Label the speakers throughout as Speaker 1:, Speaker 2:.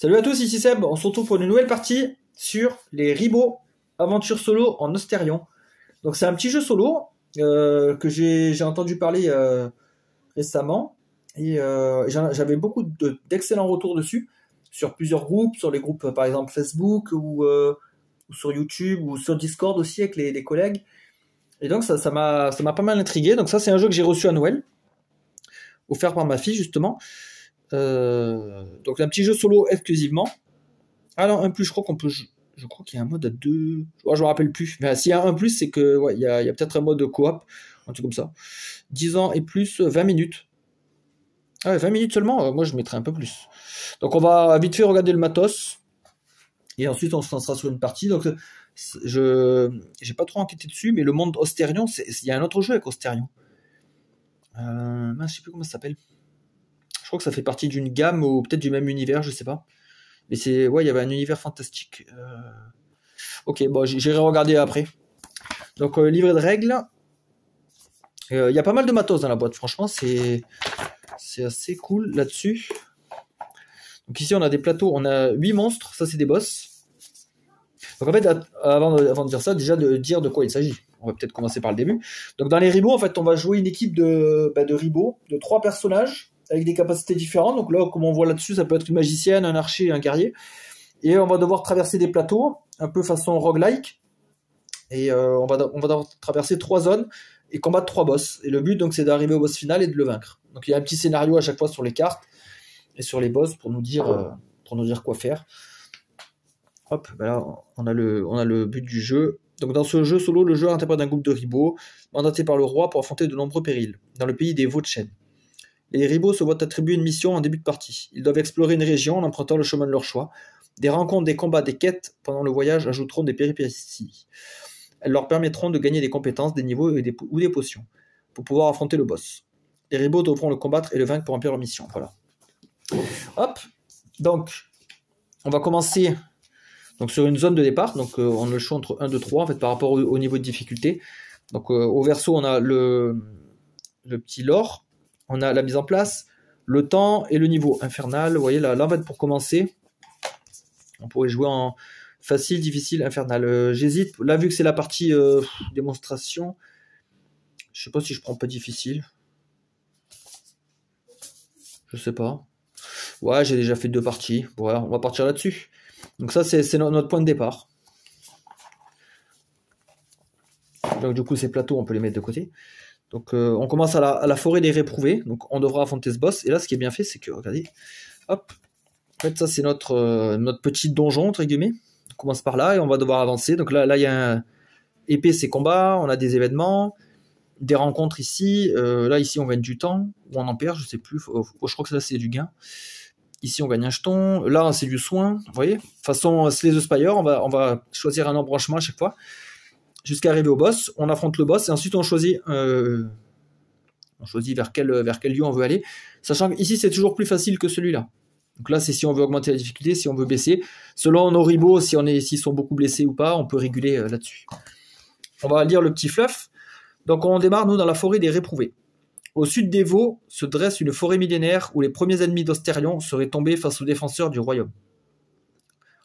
Speaker 1: Salut à tous, ici Seb, on se retrouve pour une nouvelle partie sur les Ribot Aventure Solo en Ostarion. Donc c'est un petit jeu solo que j'ai entendu parler récemment et j'avais beaucoup d'excellents retours dessus sur plusieurs groupes, sur les groupes par exemple Facebook ou sur YouTube ou sur Discord aussi avec les collègues. Et donc ça m'a pas mal intrigué. Donc ça c'est un jeu que j'ai reçu à Noël, offert par ma fille justement. Donc un petit jeu solo exclusivement. Alors un plus, je crois qu'on peut, je crois qu'il y a un mode à 2. Oh, je me rappelle plus. Mais s'il y a un plus, c'est que ouais, il y a peut-être un mode coop, un truc comme ça. 10 ans et plus, 20 minutes. Ah ouais, 20 minutes seulement. Moi je mettrais un peu plus. Donc on va vite fait regarder le matos et ensuite on se lancera sur une partie. Donc j'ai pas trop enquêté dessus, mais le monde Ostarion, il y a un autre jeu avec Ostarion. Je sais plus comment ça s'appelle. Je crois que ça fait partie d'une gamme ou peut-être du même univers, je sais pas. Mais c'est, ouais, il y avait un univers fantastique. Ok, bon, j'irai regarder après. Donc livret de règles. Il y a pas mal de matos dans la boîte. Franchement, c'est assez cool là-dessus. Donc ici, on a des plateaux. On a 8 monstres. Ça, c'est des boss. Donc en fait, avant de dire ça, déjà de dire de quoi il s'agit. On va peut-être commencer par le début. Donc dans les Ribot, en fait, on va jouer une équipe de Ribot, de 3 personnages avec des capacités différentes. Donc là, comme on voit là-dessus, ça peut être une magicienne, un archer, un guerrier. Et on va devoir traverser des plateaux, un peu façon roguelike. Et on va devoir traverser 3 zones et combattre 3 boss. Et le but, donc, c'est d'arriver au boss final et de le vaincre. Donc il y a un petit scénario à chaque fois sur les cartes et sur les boss pour nous dire quoi faire. Hop, ben là, on a le but du jeu. Donc dans ce jeu solo, le joueur interprète un groupe de Ribot, mandaté par le roi pour affronter de nombreux périls, dans le pays des Vauchènes. Les Ribot se voient attribuer une mission en début de partie. Ils doivent explorer une région en empruntant le chemin de leur choix. Des rencontres, des combats, des quêtes pendant le voyage ajouteront des péripéties. Elles leur permettront de gagner des compétences, des niveaux ou des potions pour pouvoir affronter le boss. Les Ribot devront le combattre et le vaincre pour remplir leur mission. Voilà. Hop. Donc, on va commencer donc, sur une zone de départ. Donc, on a le choix entre 1, 2, 3 en fait, par rapport au niveau de difficulté. Donc, au verso, on a le petit lore. On a la mise en place, le temps et le niveau infernal. Vous voyez, là en fait, pour commencer, on pourrait jouer en facile, difficile, infernal. J'hésite. Là, vu que c'est la partie démonstration, je sais pas si je prends pas difficile. Je sais pas. Ouais, j'ai déjà fait 2 parties. Voilà, on va partir là-dessus. Donc ça, c'est notre point de départ. Donc du coup, ces plateaux, on peut les mettre de côté. Donc on commence à la forêt des réprouvés. Donc on devra affronter ce boss. Et là, ce qui est bien fait, c'est que, regardez, hop. En fait, ça, c'est notre petit donjon, entre guillemets. On commence par là et on va devoir avancer. Donc là, il y a un épée, c'est combat. On a des événements, des rencontres ici. Là, ici, on gagne du temps. Ou on en perd, je sais plus. Je crois que là, c'est du gain. Ici, on gagne un jeton. Là, c'est du soin. Vous voyez, façon Slay the Spire, on va choisir un embranchement à chaque fois. Jusqu'à arriver au boss. On affronte le boss et ensuite, on choisit vers quel lieu on veut aller. Sachant qu'ici, c'est toujours plus facile que celui-là. Donc là, c'est si on veut augmenter la difficulté, si on veut baisser. Selon nos Ribot, s'ils sont beaucoup blessés ou pas, on peut réguler là-dessus. On va lire le petit fluff. Donc on démarre, nous, dans la forêt des réprouvés. Au sud des Vaux se dresse une forêt millénaire où les premiers ennemis d'Ostarion seraient tombés face aux défenseurs du royaume.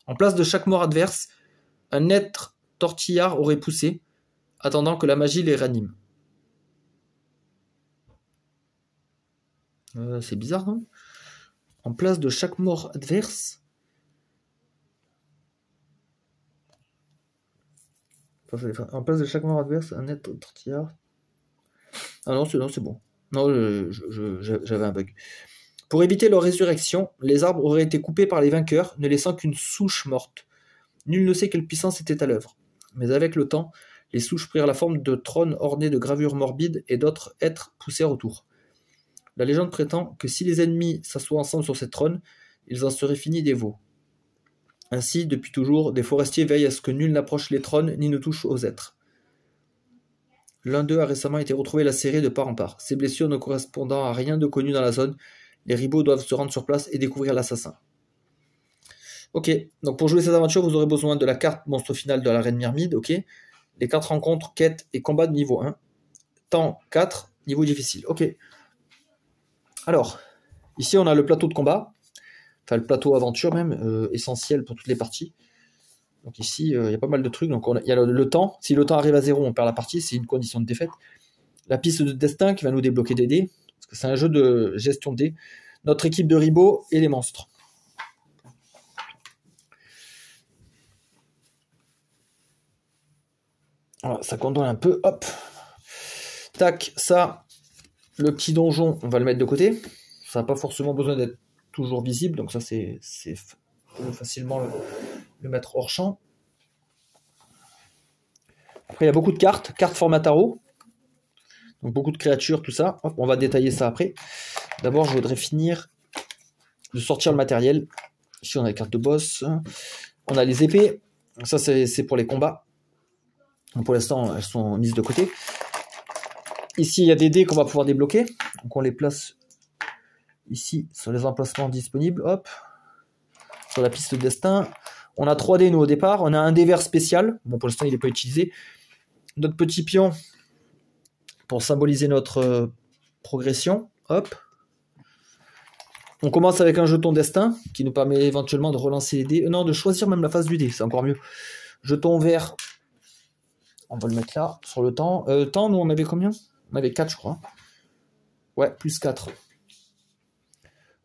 Speaker 1: En place de chaque mort adverse, un être tortillard aurait poussé, attendant que la magie les ranime. C'est bizarre, non ? En place de chaque mort adverse. En place de chaque mort adverse, un être tortillard. Ah non, c'est bon. Non, j'avais un bug. Pour éviter leur résurrection, les arbres auraient été coupés par les vainqueurs, ne laissant qu'une souche morte. Nul ne sait quelle puissance était à l'œuvre. Mais avec le temps, les souches prirent la forme de trônes ornés de gravures morbides et d'autres êtres poussèrent autour. La légende prétend que si les ennemis s'assoient ensemble sur ces trônes, ils en seraient finis des veaux. Ainsi, depuis toujours, des forestiers veillent à ce que nul n'approche les trônes ni ne touche aux êtres. L'un d'eux a récemment été retrouvé lacéré de part en part. Ses blessures ne correspondant à rien de connu dans la zone, les Ribot doivent se rendre sur place et découvrir l'assassin. Ok, donc pour jouer cette aventure, vous aurez besoin de la carte monstre final de la Reine Myrmide, ok. Les 4 rencontres, quêtes et combats de niveau 1. Temps 4, niveau difficile, ok. Alors, ici on a le plateau de combat. enfin le plateau aventure même, essentiel pour toutes les parties. Donc ici, il y a pas mal de trucs. Donc il y a le temps. Si le temps arrive à 0, on perd la partie. C'est une condition de défaite. La piste de destin qui va nous débloquer des dés. Parce que c'est un jeu de gestion de dés. Notre équipe de ribot et les monstres. Voilà, ça contourne un peu. Hop. Tac, ça. Le petit donjon, on va le mettre de côté. Ça n'a pas forcément besoin d'être toujours visible. Donc ça, c'est facilement le mettre hors champ. Après, il y a beaucoup de cartes format tarot. Donc beaucoup de créatures, tout ça. Hop, on va détailler ça après. D'abord, je voudrais finir de sortir le matériel. Ici, on a les cartes de boss. On a les épées. Ça, c'est pour les combats. Donc, pour l'instant, elles sont mises de côté. Ici, il y a des dés qu'on va pouvoir débloquer. Donc on les place ici sur les emplacements disponibles. Hop. Sur la piste de destin. On a 3 dés nous au départ. On a un dé vert spécial. Bon, pour l'instant, il n'est pas utilisé. Notre petit pion pour symboliser notre progression. Hop. On commence avec un jeton destin qui nous permet éventuellement de relancer les dés. Non, de choisir même la face du dé, c'est encore mieux. Jeton vert. On va le mettre là, sur le temps. Temps, nous on avait combien? On avait 4, je crois. Ouais, plus 4.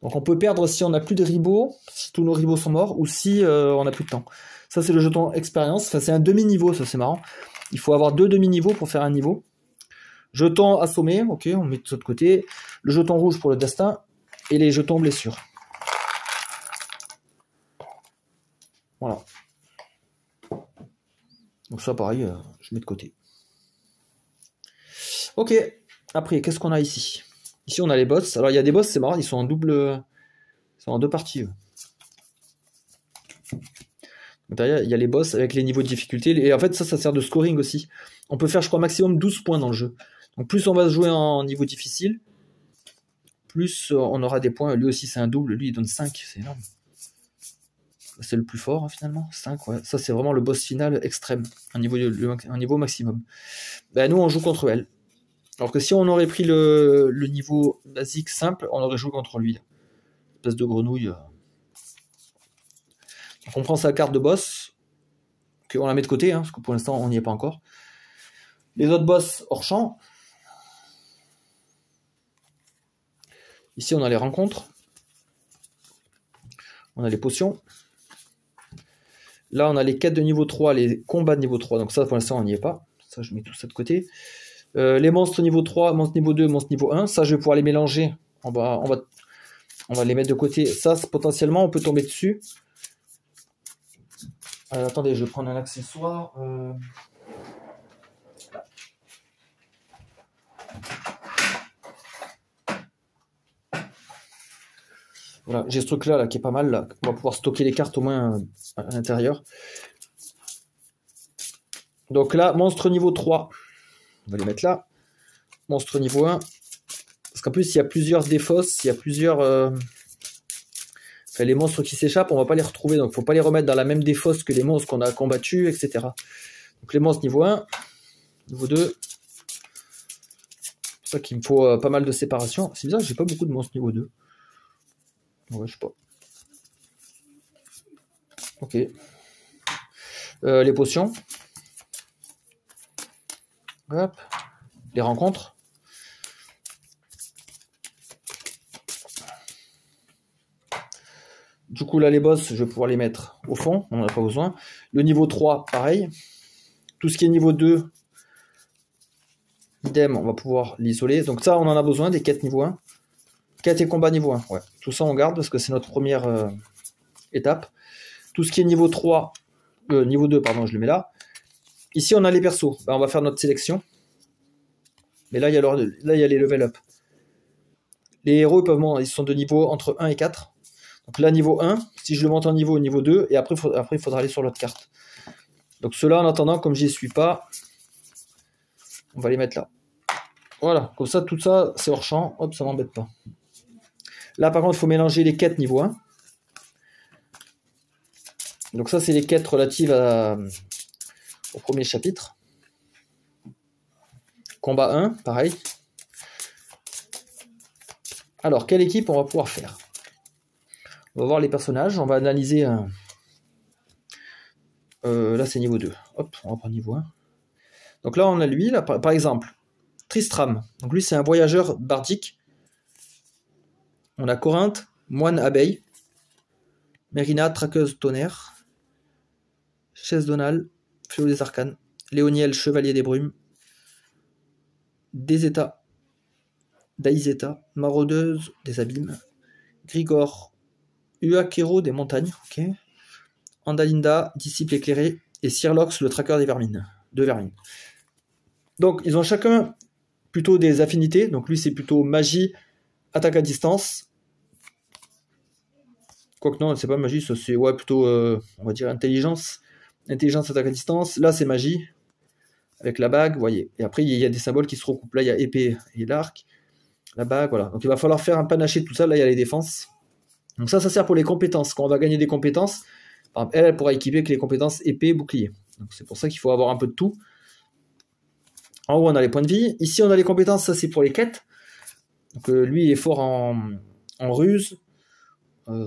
Speaker 1: Donc on peut perdre si on n'a plus de ribots, si tous nos ribots sont morts, ou si on n'a plus de temps. Ça c'est le jeton expérience. Enfin, c'est un demi-niveau, ça c'est marrant. Il faut avoir 2 demi-niveaux pour faire un niveau. Jeton assommé, ok, on met de l'autre côté. Le jeton rouge pour le destin. Et les jetons blessures. Voilà. Donc ça pareil, je mets de côté. Ok. Après, qu'est-ce qu'on a ici? Ici on a les boss. Alors il y a des boss, c'est marrant, ils sont en double. Ils sont en 2 parties. Donc, derrière, il y a les boss avec les niveaux de difficulté. Et en fait, ça sert de scoring aussi. On peut faire, je crois, maximum 12 points dans le jeu. Donc plus on va jouer en niveau difficile, plus on aura des points. Lui aussi c'est un double, lui il donne 5, c'est énorme. C'est le plus fort hein, finalement, 5, ouais. Ça c'est vraiment le boss final extrême, un niveau maximum. Ben, nous on joue contre elle. Alors que si on aurait pris le niveau basique simple, on aurait joué contre lui. Espèce de grenouille. Donc on prend sa carte de boss, qu'on la met de côté, hein, parce que pour l'instant on n'y est pas encore. Les autres boss hors champ. Ici, on a les rencontres. On a les potions. Là, on a les quêtes de niveau 3, les combats de niveau 3. Donc ça, pour l'instant, on n'y est pas. Ça, je mets tout ça de côté. Les monstres niveau 3, monstres niveau 2, monstres niveau 1. Ça, je vais pouvoir les mélanger. On va les mettre de côté. Ça, potentiellement, on peut tomber dessus. Attendez, je vais prendre un accessoire. Voilà, j'ai ce truc là qui est pas mal là. On va pouvoir stocker les cartes au moins à l'intérieur. Donc là, monstre niveau 3. On va les mettre là. Monstre niveau 1. Parce qu'en plus, il y a plusieurs défausses, il y a plusieurs... Enfin, les monstres qui s'échappent, on va pas les retrouver. Donc il faut pas les remettre dans la même défausse que les monstres qu'on a combattus, etc. Donc les monstres niveau 1, niveau 2. C'est pour ça qu'il me faut pas mal de séparation. C'est bizarre, j'ai pas beaucoup de monstres niveau 2. Ouais, je sais pas. Ok. Les potions. Hop. Les rencontres. Du coup, là, les boss, je vais pouvoir les mettre au fond. On n'en a pas besoin. Le niveau 3, pareil. Tout ce qui est niveau 2, idem, on va pouvoir l'isoler. Donc ça, on en a besoin, des quêtes niveau 1. Quêtes et combats niveau 1. Ouais. Tout ça, on garde parce que c'est notre première étape. Tout ce qui est niveau 3, niveau 2, pardon, je le mets là. Ici, on a les persos. Ben, on va faire notre sélection. Mais là, il y a les level up. Les héros, ils sont de niveau entre 1 et 4. Donc là, niveau 1, si je le monte en niveau 2, et après, il faudra aller sur l'autre carte. Donc ceux-là, en attendant, comme j'y suis pas, on va les mettre là. Voilà, comme ça, tout ça, c'est hors champ. Hop, ça m'embête pas. Là, par contre, il faut mélanger les quêtes niveau 1. Donc ça, c'est les quêtes relatives au premier chapitre. Combat 1, pareil. Alors, quelle équipe on va pouvoir faire? On va voir les personnages, on va analyser... là c'est niveau 2. Hop, on va prendre niveau 1. Donc là on a lui, là, par exemple, Tristram. Donc lui c'est un voyageur bardique. On a Corinthe, moine abeille. Mérina, traqueuse tonnerre. Chaise Donal, fléau des arcanes. Léoniel, chevalier des brumes. Déseta, Daïzeta, maraudeuse des abîmes. Grigor, Uakero des montagnes. Ok. Andalinda, disciple éclairé. Et Sirlox, le traqueur des vermines. De vermines. Donc ils ont chacun plutôt des affinités. Donc lui c'est plutôt magie, attaque à distance. Quoique non, c'est pas magie, ça c'est ouais, plutôt, on va dire, intelligence. Intelligence, attaque à distance. Là, c'est magie, avec la bague, vous voyez. Et après, il y a des symboles qui se recoupent. Là, il y a épée et l'arc. La bague, voilà. Donc, il va falloir faire un panaché de tout ça. Là, il y a les défenses. Donc ça sert pour les compétences. Quand on va gagner des compétences, par exemple, elle pourra équiper avec les compétences épée, bouclier. Donc, c'est pour ça qu'il faut avoir un peu de tout. En haut, on a les points de vie. Ici, on a les compétences. Ça, c'est pour les quêtes. Donc, lui, il est fort en ruse.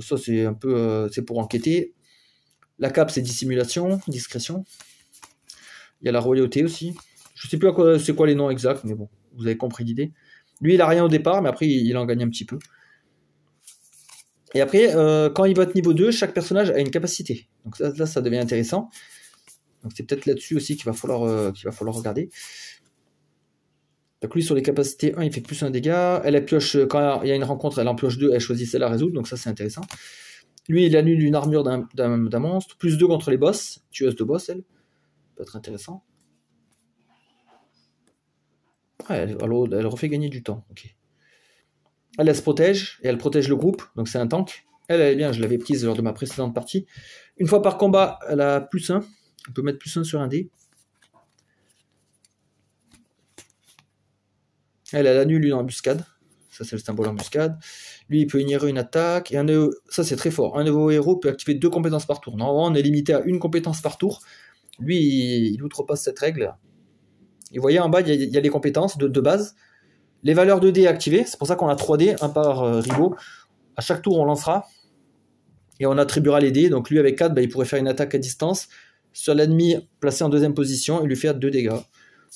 Speaker 1: Ça c'est un peu c'est pour enquêter. La cape c'est dissimulation, discrétion. Il y a la royauté aussi. Je sais plus c'est quoi les noms exacts, mais bon, vous avez compris l'idée. Lui il a rien au départ, mais après il en gagne un petit peu. Et après, quand il va être niveau 2, chaque personnage a une capacité. Donc là ça devient intéressant. Donc c'est peut-être là-dessus aussi qu'il va falloir regarder. Donc lui sur les capacités 1 il fait plus un dégât, elle pioche quand il y a une rencontre, elle en pioche 2, elle choisit celle à résoudre, donc ça c'est intéressant. Lui il annule une armure d'un monstre, plus 2 contre les boss, tueuse de boss elle, peut être intéressant. Ouais, elle refait gagner du temps, ok. Elle se protège, et elle protège le groupe, donc c'est un tank. Elle est bien, je l'avais prise lors de ma précédente partie. Une fois par combat, elle a plus 1, on peut mettre plus 1 sur un dé. Elle annule une embuscade. Ça, c'est le symbole embuscade. Lui, il peut ignorer une attaque. Et ça, c'est très fort. Un nouveau héros peut activer 2 compétences par tour. Normalement, on est limité à 1 compétence par tour. Lui, il outrepasse cette règle. Et vous voyez, en bas, il y a les compétences de base. Les valeurs de dés activées. C'est pour ça qu'on a 3 dés, un par ribot. À chaque tour, on lancera. Et on attribuera les dés. Donc lui, avec 4, il pourrait faire une attaque à distance. Sur l'ennemi placé en 2e position, il lui fait 2 dégâts.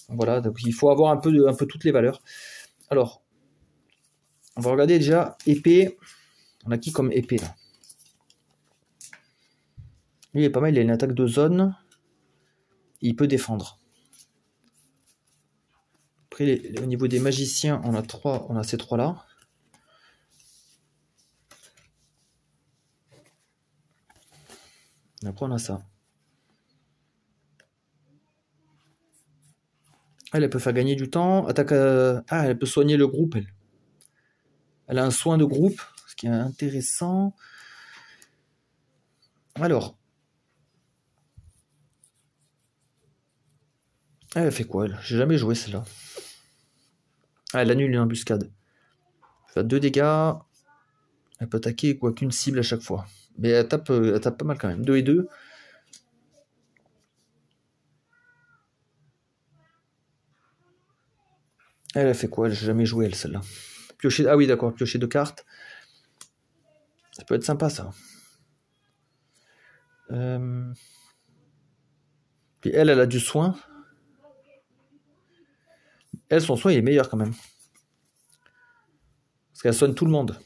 Speaker 1: Voilà, donc il faut avoir un peu toutes les valeurs. Alors, on va regarder déjà épée. On a qui comme épée là? Lui il est pas mal, il a une attaque de zone. Il peut défendre. Après, au niveau des magiciens, on a ces 3 là. Et après on a ça. Elle peut faire gagner du temps. Attaque elle peut soigner le groupe, elle. Elle a un soin de groupe, ce qui est intéressant. Alors. Elle fait quoi, elle? J'ai jamais joué celle-là. Elle annule une embuscade. Elle fait 2 dégâts. Elle peut attaquer quoi qu'une cible à chaque fois. Mais elle tape pas mal quand même. 2 et 2. Elle a fait quoi? J'ai jamais joué elle celle-là. Piocher... Ah oui d'accord, piocher 2 cartes. Ça peut être sympa ça. Puis elle a du soin. Elle, son soin il est meilleur quand même. Parce qu'elle soigne tout le monde.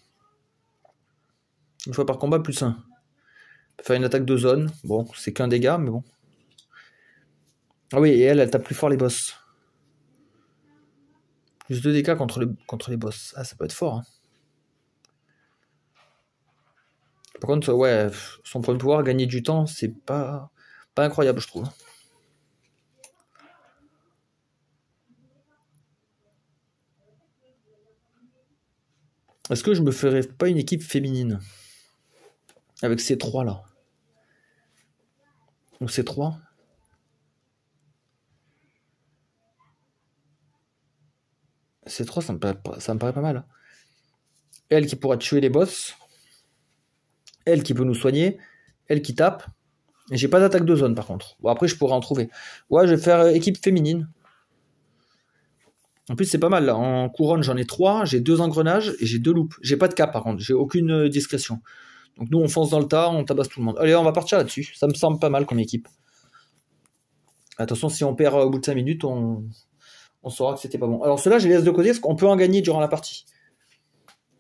Speaker 1: Une fois par combat, plus 1. Elle peut faire une attaque de zone. Bon, c'est qu'un dégât, mais bon. Ah oui, et elle tape plus fort les boss. Plus 2 dégâts contre les boss. Ah, ça peut être fort. Hein. Par contre, ouais, son point de pouvoir, gagner du temps, c'est pas incroyable, je trouve. Est-ce que je me ferais pas une équipe féminine avec ces 3 là? Donc ces 3. Ces 3, ça me paraît pas mal. Elle qui pourra tuer les boss. Elle qui peut nous soigner. Elle qui tape. Et j'ai pas d'attaque de zone par contre. Bon, après, je pourrais en trouver. Ouais, je vais faire équipe féminine. En plus, c'est pas mal. Là. En couronne, j'en ai 3. J'ai 2 engrenages et j'ai 2 loupes. J'ai pas de cap par contre. J'ai aucune discrétion. Donc nous, on fonce dans le tas, on tabasse tout le monde. Allez, on va partir là-dessus. Ça me semble pas mal comme équipe. Attention, si on perd au bout de 5 minutes, on saura que c'était pas bon. Alors ceux-là, je les laisse de côté, parce qu'on peut en gagner durant la partie.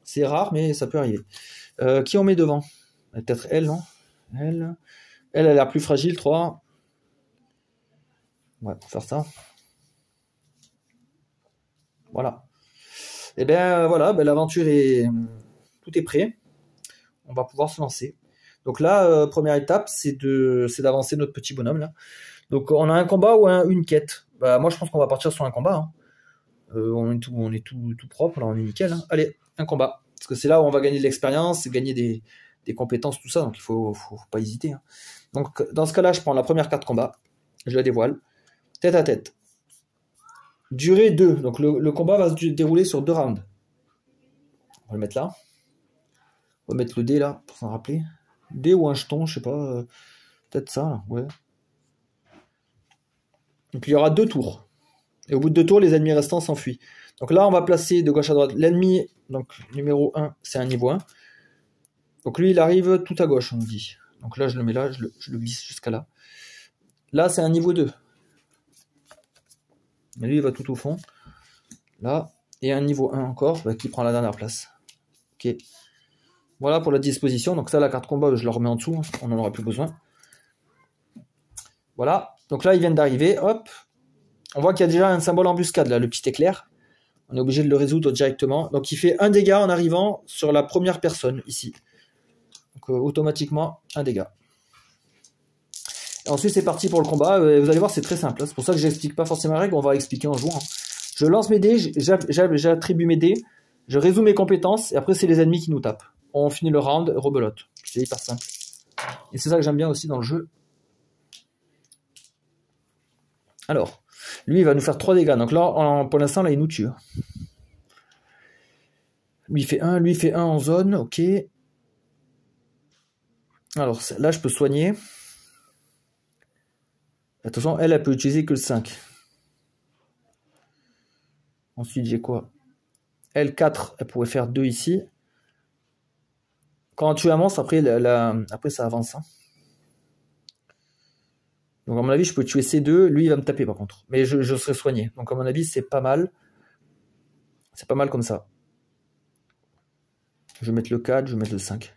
Speaker 1: C'est rare, mais ça peut arriver. Qui on met devant? Peut-être elle, non? Elle a l'air plus fragile, 3. Ouais, pour faire ça. Voilà. Et bien voilà, l'aventure est... Tout est prêt. On va pouvoir se lancer. Donc là, première étape, c'est d'avancer notre petit bonhomme là. Donc on a un combat ou une quête. Moi je pense qu'on va partir sur un combat. Hein. On est tout propre, là on est nickel. Hein. Allez, un combat. Parce que c'est là où on va gagner de l'expérience, gagner des compétences, tout ça. Donc il faut pas hésiter. Hein. Donc dans ce cas-là, je prends la première carte combat. Je la dévoile. Tête à tête. Durée 2. Donc le combat va se dérouler sur 2 rounds. On va le mettre là. On va mettre le dé là, pour s'en rappeler. Dé ou un jeton, je sais pas. Peut-être ça, là. Ouais. Et puis il y aura 2 tours. Et au bout de 2 tours, les ennemis restants s'enfuient. Donc là, on va placer de gauche à droite. L'ennemi, donc numéro 1, c'est un niveau 1. Donc lui, il arrive tout à gauche, on me dit. Donc là, je le mets là, je le glisse jusqu'à là. Là, c'est un niveau 2. Et lui, il va tout au fond. Là. Et un niveau 1 encore, qui prend la dernière place. Ok. Voilà pour la disposition. Donc ça, la carte combat, je la remets en dessous. On n'en aura plus besoin. Voilà. Donc là, ils viennent d'arriver. Hop. On voit qu'il y a déjà un symbole embuscade, là, le petit éclair. On est obligé de le résoudre directement. Donc il fait un dégât en arrivant sur la première personne, ici. Donc automatiquement, un dégât. Et ensuite, c'est parti pour le combat. Vous allez voir, c'est très simple. C'est pour ça que je n'explique pas forcément la règle. On va expliquer en jouant. Je lance mes dés, j'attribue mes dés, je résous mes compétences, et après, c'est les ennemis qui nous tapent. On finit le round, rebelote. C'est hyper simple. Et c'est ça que j'aime bien aussi dans le jeu. Alors, lui, il va nous faire 3 dégâts. Donc là, pour l'instant, là, il nous tue. Lui, il fait 1 en zone. Ok. Alors, là, je peux soigner. Attention, elle peut utiliser que le 5. Ensuite, j'ai quoi? L4, elle pourrait faire 2 ici. Quand tu avances, après, après ça avance. Hein. Donc, à mon avis, je peux tuer C2. Lui, il va me taper, par contre. Mais je serai soigné. Donc, à mon avis, c'est pas mal. C'est pas mal comme ça. Je vais mettre le 4, je vais mettre le 5.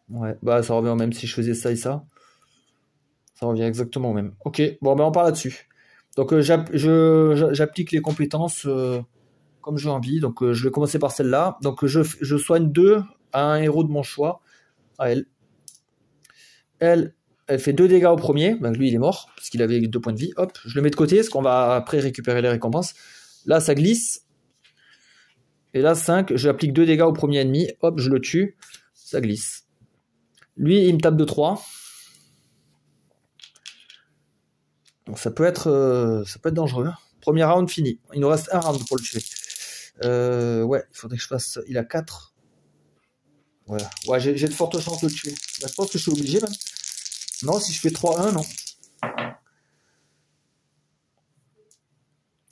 Speaker 1: Ouais, ça revient au même si je faisais ça et ça. Ça revient exactement au même. Ok, bon, on part là-dessus. Donc, j'applique les compétences comme j'ai envie. Donc, je vais commencer par celle-là. Donc, je soigne 2 à un héros de mon choix. À elle. Elle fait 2 dégâts au premier. Lui, il est mort parce qu'il avait 2 points de vie. Hop, je le mets de côté parce qu'on va après récupérer les récompenses. Là, ça glisse. Et là, 5, j'applique 2 dégâts au premier ennemi. Hop, je le tue. Ça glisse. Lui, il me tape de 3. Donc ça peut être dangereux. Premier round fini. Il nous reste un round pour le tuer. Ouais, il faudrait que je fasse... Il a 4. Voilà. Ouais, j'ai de fortes chances de le tuer. Je pense que je suis obligé même. Non, si je fais 3-1, non.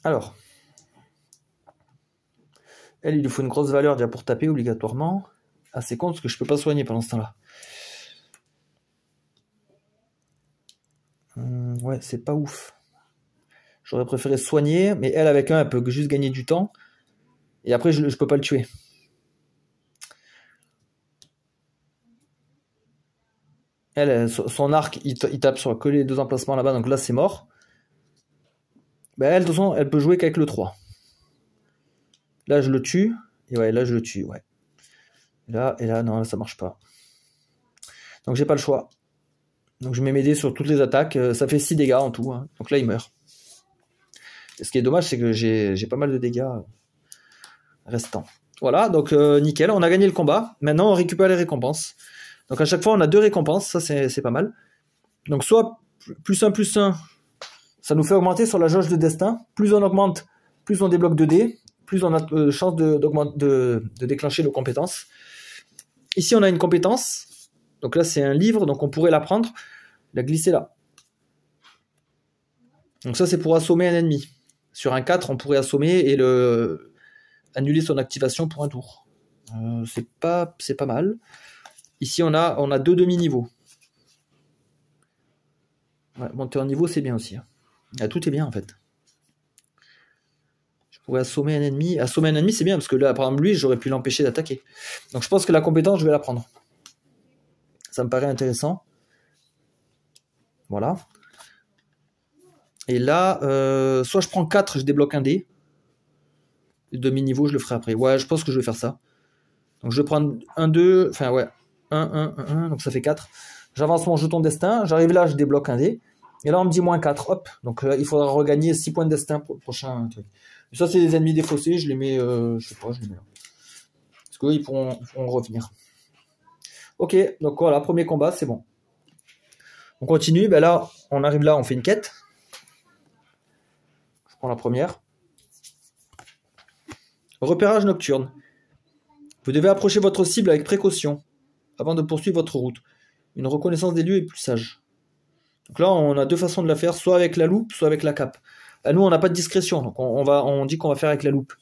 Speaker 1: Alors. Elle, il lui faut une grosse valeur déjà pour taper obligatoirement. Ah, c'est con parce que je peux pas soigner pendant ce temps-là. Ouais, c'est pas ouf. J'aurais préféré soigner, mais elle, avec un, elle peut juste gagner du temps. Et après, je peux pas le tuer. Elle, son arc, il tape sur que les 2 emplacements là-bas, donc là, c'est mort. Elle, de toute façon, elle peut jouer qu'avec le 3. Là, je le tue. Et ouais, là, je le tue, ouais. Et là, non, là, ça marche pas. Donc, j'ai pas le choix. Donc, je mets mes dés sur toutes les attaques. Ça fait 6 dégâts en tout. Hein. Donc là, il meurt. Et ce qui est dommage, c'est que j'ai pas mal de dégâts restants. Voilà, donc nickel. On a gagné le combat. Maintenant, on récupère les récompenses. Donc, à chaque fois, on a 2 récompenses. Ça, c'est pas mal. Donc, soit +1, ça nous fait augmenter sur la jauge de destin. Plus on augmente, plus on débloque 2 dés. Plus on a chance de déclencher nos compétences. Ici, on a une compétence. Donc là, c'est un livre, donc on pourrait la prendre, la glisser là. Donc ça, c'est pour assommer un ennemi. Sur un 4, on pourrait assommer et annuler son activation pour un tour. C'est pas mal. Ici, on a 2 demi-niveaux. Ouais, monter en niveau, c'est bien aussi. Hein. Ah, tout est bien, en fait. Je pourrais assommer un ennemi. Assommer un ennemi, c'est bien, parce que là, par exemple, lui, j'aurais pu l'empêcher d'attaquer. Donc, je pense que la compétence, je vais la prendre. Ça me paraît intéressant. Voilà. Et là, soit je prends 4, je débloque un dé. Le demi-niveau, je le ferai après. Ouais, je pense que je vais faire ça. Donc, je vais prendre 1, 2, enfin, ouais. 1, 1, 1, 1, donc ça fait 4. J'avance mon jeton destin. J'arrive là, je débloque un dé. Et là, on me dit moins 4. Hop. Donc, il faudra regagner 6 points de destin pour le prochain truc. Et ça, c'est des ennemis défaussés. Je les mets, je sais pas, je les mets là. Parce qu'eux, ils pourront revenir. Ok, donc voilà, premier combat, c'est bon. On continue. Ben là, on arrive là, on fait une quête. Je prends la première. Repérage nocturne. Vous devez approcher votre cible avec précaution avant de poursuivre votre route. Une reconnaissance des lieux est plus sage. Donc là, on a 2 façons de la faire, soit avec la loupe, soit avec la cape. Là, nous, on n'a pas de discrétion, donc on dit qu'on va faire avec la loupe.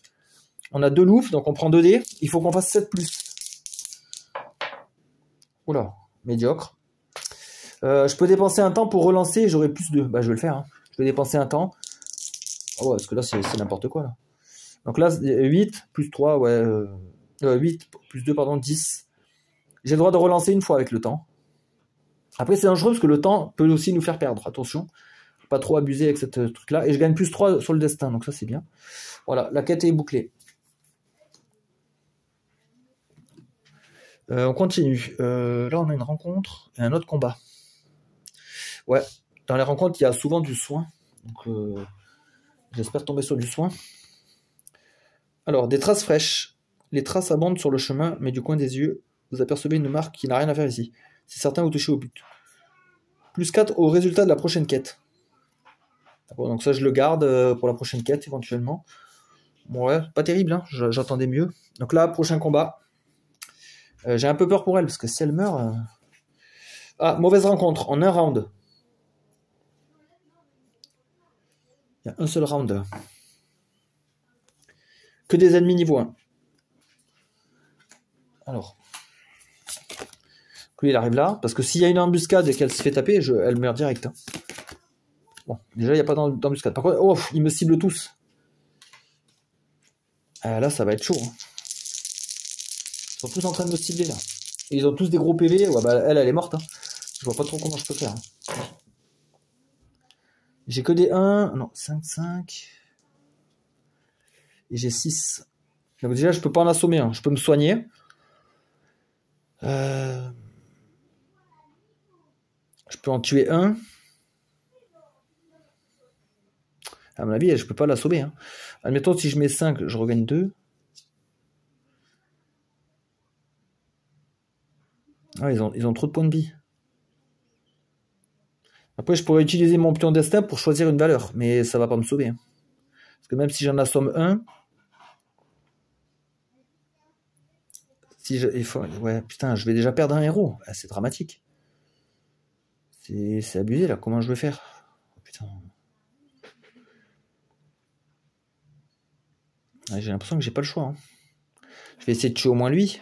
Speaker 1: On a 2 loupes, donc on prend 2 dés. Il faut qu'on fasse 7+. Oula, médiocre. Je peux dépenser un temps pour relancer, j'aurai plus 2. Bah, je vais le faire. Hein. Je vais dépenser un temps. Oh, parce que là, c'est n'importe quoi, là. Donc là, 8 plus 3, ouais. 8 plus 2, pardon, 10. J'ai le droit de relancer une fois avec le temps. Après, c'est dangereux parce que le temps peut aussi nous faire perdre. Attention, pas trop abuser avec cette truc-là. Et je gagne plus 3 sur le destin, donc ça, c'est bien. Voilà, la quête est bouclée. On continue. Là, on a une rencontre et un autre combat. Ouais, dans les rencontres, il y a souvent du soin. Donc, j'espère tomber sur du soin. Alors, des traces fraîches. Les traces abondent sur le chemin, mais du coin des yeux, vous apercevez une marque qui n'a rien à faire ici. C'est certain, vous touchez au but. Plus 4 au résultat de la prochaine quête. Bon, donc ça, je le garde pour la prochaine quête, éventuellement. Bon, ouais, pas terrible, hein, j'attendais mieux. Donc là, prochain combat. J'ai un peu peur pour elle, parce que si elle meurt... Ah, mauvaise rencontre, en un round. Il y a un seul round. Que des ennemis niveau 1. Alors. Lui, il arrive là, parce que s'il y a une embuscade et qu'elle se fait taper, elle meurt direct. Hein. Bon, déjà, il n'y a pas d'embuscade. Par contre, oh, ils me ciblent tous. Là, ça va être chaud. Hein. Ils sont tous en train de me cibler, là. Et ils ont tous des gros PV. Ouais, bah, elle est morte. Hein. Je vois pas trop comment je peux faire. Hein. J'ai que des 1. Non, 5, 5. Et j'ai 6. Donc déjà, je peux pas en assommer. Hein. Je peux me soigner. Je peux en tuer un. À mon avis, je peux pas l'assommer. Hein. Admettons, si je mets 5, je regagne 2. Ah, ils ont trop de points de vie. Après, je pourrais utiliser mon pion destin pour choisir une valeur. Mais ça va pas me sauver. Hein. Parce que même si j'en assomme un... Ouais, putain, je vais déjà perdre un héros. Ah, c'est dramatique. C'est abusé, là. Comment je vais faire? Oh, putain. Ouais, j'ai l'impression que j'ai pas le choix. Hein. Je vais essayer de tuer au moins lui.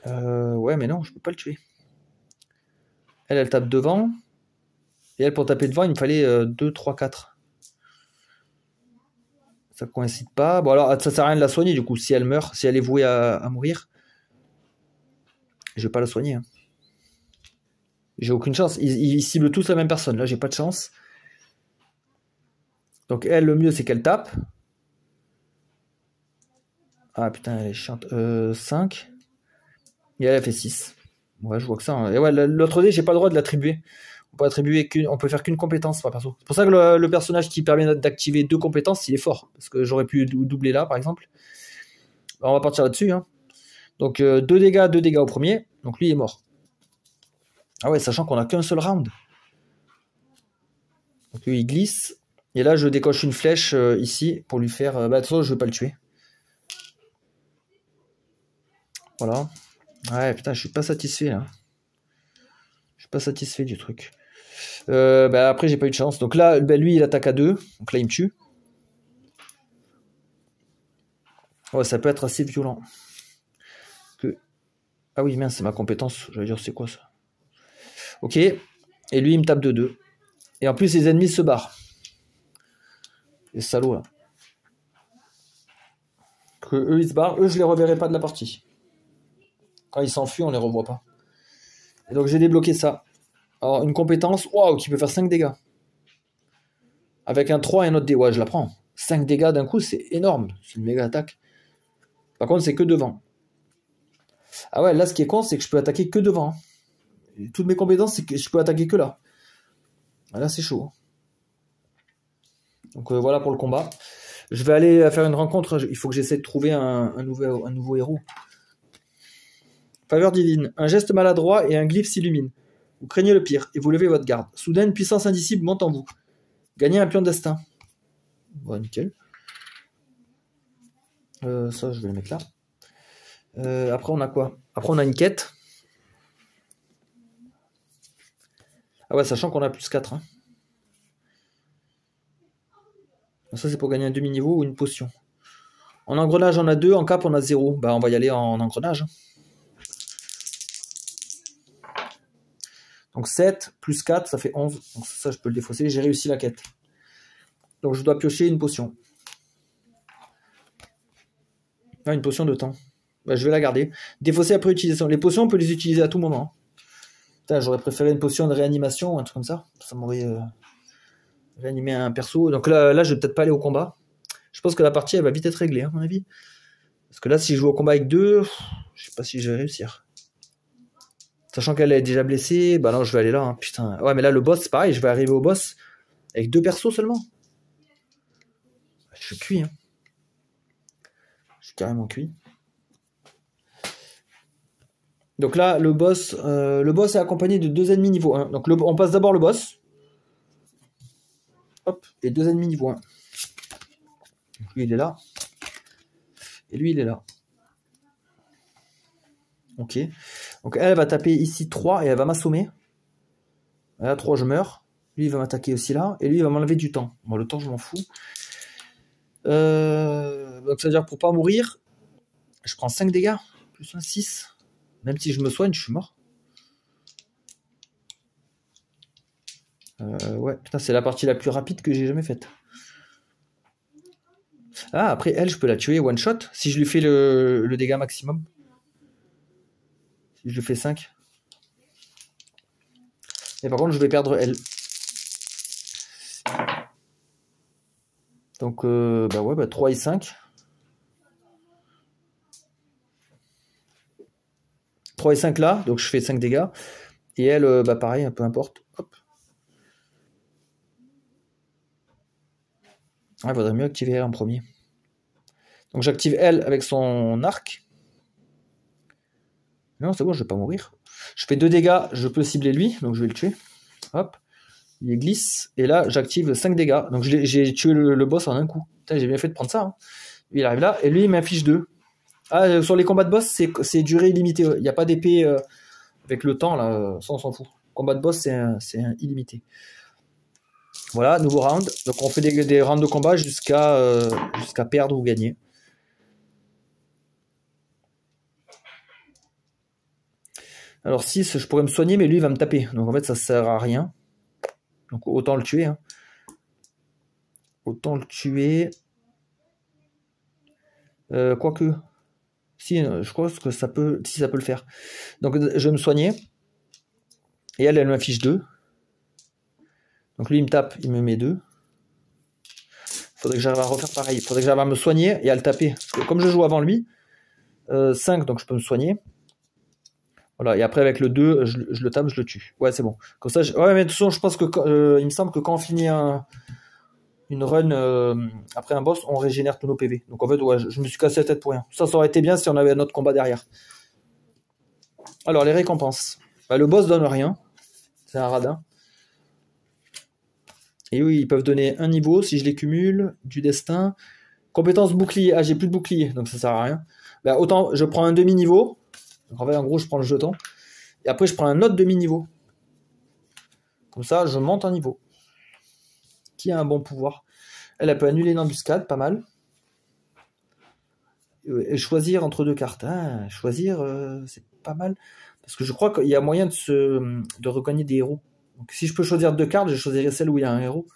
Speaker 1: Ouais, mais non, je peux pas le tuer. Elle tape devant. Et elle, pour taper devant, il me fallait 2, 3, 4. Ça coïncide pas. Bon, alors, ça sert à rien de la soigner, du coup. Si elle meurt, si elle est vouée à mourir, je vais pas la soigner. Hein. J'ai aucune chance. Ils ciblent tous la même personne. Là, j'ai pas de chance. Donc, elle, le mieux, c'est qu'elle tape. Ah, putain, elle est chiante. 5. Et elle a fait 6. Ouais, je vois que ça. Hein. Et ouais, l'autre dé, j'ai pas le droit de l'attribuer. On peut faire qu'une compétence par perso. C'est pour ça que le personnage qui permet d'activer 2 compétences, il est fort. Parce que j'aurais pu doubler là, par exemple. Alors, on va partir là-dessus. Hein. Donc, 2 dégâts au premier. Donc, lui, il est mort. Ah ouais, sachant qu'on a qu'un seul round. Donc, lui, il glisse. Et là, je décoche une flèche ici pour lui faire... Bah, de toute façon, je vais pas le tuer. Voilà. Ouais, putain, je suis pas satisfait, là. Je suis pas satisfait du truc. Bah, après, j'ai pas eu de chance. Donc là, bah, lui, il attaque à 2. Donc là, il me tue. Ouais, ça peut être assez violent. Ah oui, mince, c'est ma compétence. J'allais dire, c'est quoi ça? Ok. Et lui, il me tape de 2. Et en plus, les ennemis se barrent. Les salauds, là. Que eux, ils se barrent. Eux, je les reverrai pas de la partie. Quand ils s'enfuient, on les revoit pas. Et donc, j'ai débloqué ça. Alors, une compétence, waouh, qui peut faire 5 dégâts. Avec un 3 et un autre dé. Ouais, je la prends. 5 dégâts d'un coup, c'est énorme. C'est une méga attaque. Par contre, c'est que devant. Ah ouais, là, ce qui est con, c'est que je peux attaquer que devant. Et toutes mes compétences, c'est que je peux attaquer que là. Ah, là, c'est chaud. Donc, voilà pour le combat. Je vais aller faire une rencontre. Il faut que j'essaie de trouver un nouveau héros. Faveur divine. Un geste maladroit et un glyphe s'illumine. Vous craignez le pire et vous levez votre garde. Soudain, une puissance indicible monte en vous. Gagnez un pion de destin. Bon, nickel. Ça, je vais le mettre là. Après, on a quoi? Après, on a une quête. Ah ouais, sachant qu'on a plus 4. Hein. Ça, c'est pour gagner un demi-niveau ou une potion. En engrenage, on a 2. En cap, on a 0. Bah, on va y aller en engrenage. Donc 7 plus 4, ça fait 11. Donc ça, je peux le défausser. J'ai réussi la quête. Donc je dois piocher une potion. Ah, une potion de temps. Bah, je vais la garder. Défausser après utilisation. Les potions, on peut les utiliser à tout moment. Putain, j'aurais préféré une potion de réanimation ou un truc comme ça. Ça m'aurait réanimé un perso. Donc là, je vais peut-être pas aller au combat. Je pense que la partie, elle va vite être réglée, à mon avis. Parce que là, si je joue au combat avec 2, je sais pas si je vais réussir. Sachant qu'elle est déjà blessée, bah non, je vais aller là. Hein. Putain. Ouais, mais là, le boss, c'est pareil. Je vais arriver au boss avec 2 persos seulement. Je suis cuit. Hein. Je suis carrément cuit. Donc là, le boss est accompagné de 2 ennemis niveau 1. Donc on passe d'abord le boss. Hop, et 2 ennemis niveau 1. Donc lui, il est là. Et lui, il est là. Ok. Donc elle va taper ici 3 et elle va m'assommer. Là, 3, je meurs. Lui, il va m'attaquer aussi là. Et lui, il va m'enlever du temps. Bon, le temps, je m'en fous. Donc ça veut dire pour pas mourir, je prends 5 dégâts. Plus un 6. Même si je me soigne, je suis mort. Ouais, putain, c'est la partie la plus rapide que j'ai jamais faite. Ah, après, elle, je peux la tuer one shot si je lui fais le dégât maximum. Si je lui fais 5. Et par contre, je vais perdre elle. Donc, bah ouais, bah 3 et 5. 3 et 5 là, donc je fais 5 dégâts. Et elle, bah pareil, peu importe. Hop. Ah, il vaudrait mieux activer elle en premier. Donc j'active elle avec son arc. Non, c'est bon, je vais pas mourir. Je fais 2 dégâts, je peux cibler lui, donc je vais le tuer. Hop. Il glisse. Et là, j'active 5 dégâts. Donc j'ai tué le boss en un coup. Putain, j'ai bien fait de prendre ça. Hein. Lui, il arrive là. Et lui, il m'affiche 2. Ah, sur les combats de boss, c'est durée illimitée. Il n'y a pas d'épée avec le temps, là. Ça, on s'en fout. Combat de boss, c'est illimité. Voilà, nouveau round. Donc on fait des rounds de combat jusqu'à perdre ou gagner. Alors 6, je pourrais me soigner, mais lui, il va me taper. Donc en fait, ça sert à rien. Donc autant le tuer. Hein. Autant le tuer. Quoique. Si, je crois que ça peut. Si ça peut le faire. Donc je vais me soigner. Et elle m'affiche 2. Donc lui, il me tape, il me met 2. Faudrait que j'arrive à refaire pareil. Il faudrait que j'arrive à me soigner et à le taper. Parce que comme je joue avant lui, 5, donc je peux me soigner. Voilà, et après avec le 2, je le tape, je le tue. Ouais, c'est bon. Comme ça, ouais, mais de toute façon, je pense que il me semble que quand on finit une run après un boss, on régénère tous nos PV. Donc en fait, ouais, je me suis cassé la tête pour rien. Ça aurait été bien si on avait un autre combat derrière. Alors, les récompenses. Bah, le boss donne rien. C'est un radin. Et oui, ils peuvent donner un niveau si je les cumule, du destin. Compétence bouclier. Ah, j'ai plus de bouclier, donc ça sert à rien. Bah, autant, je prends un demi-niveau. Donc en fait, en gros, je prends le jeton. Et après, je prends un autre demi-niveau. Comme ça, je monte un niveau. Qui a un bon pouvoir? Elle peut annuler une embuscade, pas mal. choisir entre deux cartes. Ah, choisir, c'est pas mal. Parce que je crois qu'il y a moyen de regagner des héros. Donc si je peux choisir deux cartes, je choisirais celle où il y a un héros.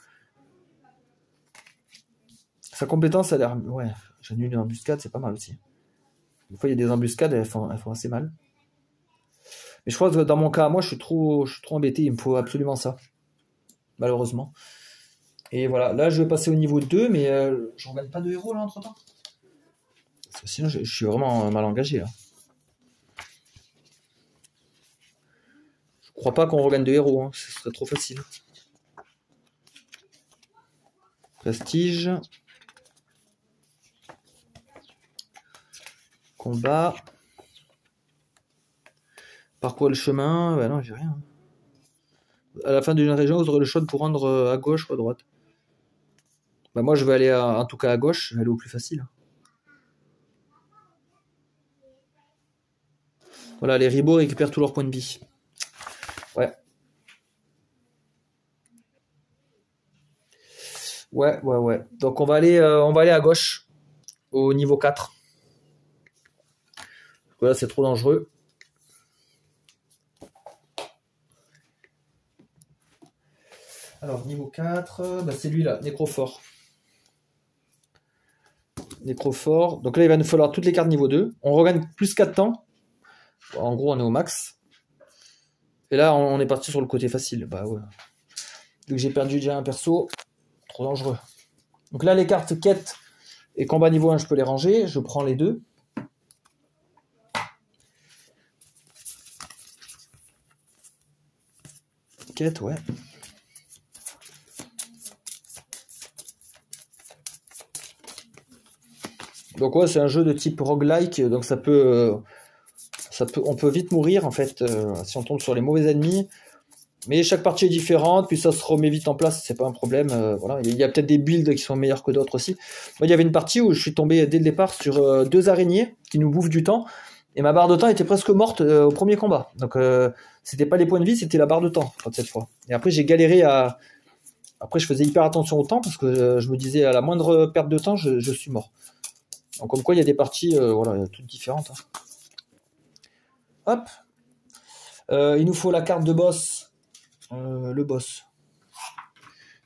Speaker 1: Sa compétence a l'air... Ouais, j'annule une embuscade, c'est pas mal aussi. Des fois, il y a des embuscades, elles font assez mal. Mais je crois que dans mon cas, moi, je suis trop embêté. Il me faut absolument ça. Malheureusement. Et voilà, là, je vais passer au niveau 2, mais je ne regagne pas de héros, là, entre-temps. Parce que sinon, je suis vraiment mal engagé, là. Je crois pas qu'on regagne de héros, hein. Ce serait trop facile. Prestige. Combat. Parcours le chemin. Bah non, j'ai rien. À la fin d'une région, vous aurez le choix de vous rendre à gauche ou à droite. Bah moi, je vais aller en tout cas à gauche. Je vais aller au plus facile. Voilà, les ribots récupèrent tous leurs points de vie. Ouais. Ouais. Donc on va aller à gauche au niveau 4. Voilà, c'est trop dangereux. Alors, niveau 4, bah, c'est lui là, Nécrophore. Nécrophore. Donc là, il va nous falloir toutes les cartes niveau 2. On regagne plus 4 temps. En gros, on est au max. Et là, on est parti sur le côté facile. Bah ouais. Vu que j'ai perdu déjà un perso, trop dangereux. Donc là, les cartes quête et combat niveau 1, je peux les ranger. Je prends les deux. Quête, ouais. Donc ouais, c'est un jeu de type roguelike, donc on peut vite mourir en fait si on tombe sur les mauvais ennemis. Mais chaque partie est différente, puis ça se remet vite en place, c'est pas un problème. Voilà, il y a peut-être des builds qui sont meilleurs que d'autres aussi. Moi, il y avait une partie où je suis tombé dès le départ sur deux araignées qui nous bouffent du temps, et ma barre de temps était presque morte au premier combat. Donc c'était pas les points de vie, c'était la barre de temps cette fois. Et après j'ai galéré à. Après je faisais hyper attention au temps parce que je me disais à la moindre perte de temps, je suis mort. Donc comme quoi il y a des parties voilà, toutes différentes. Hop. Il nous faut la carte de boss. Le boss.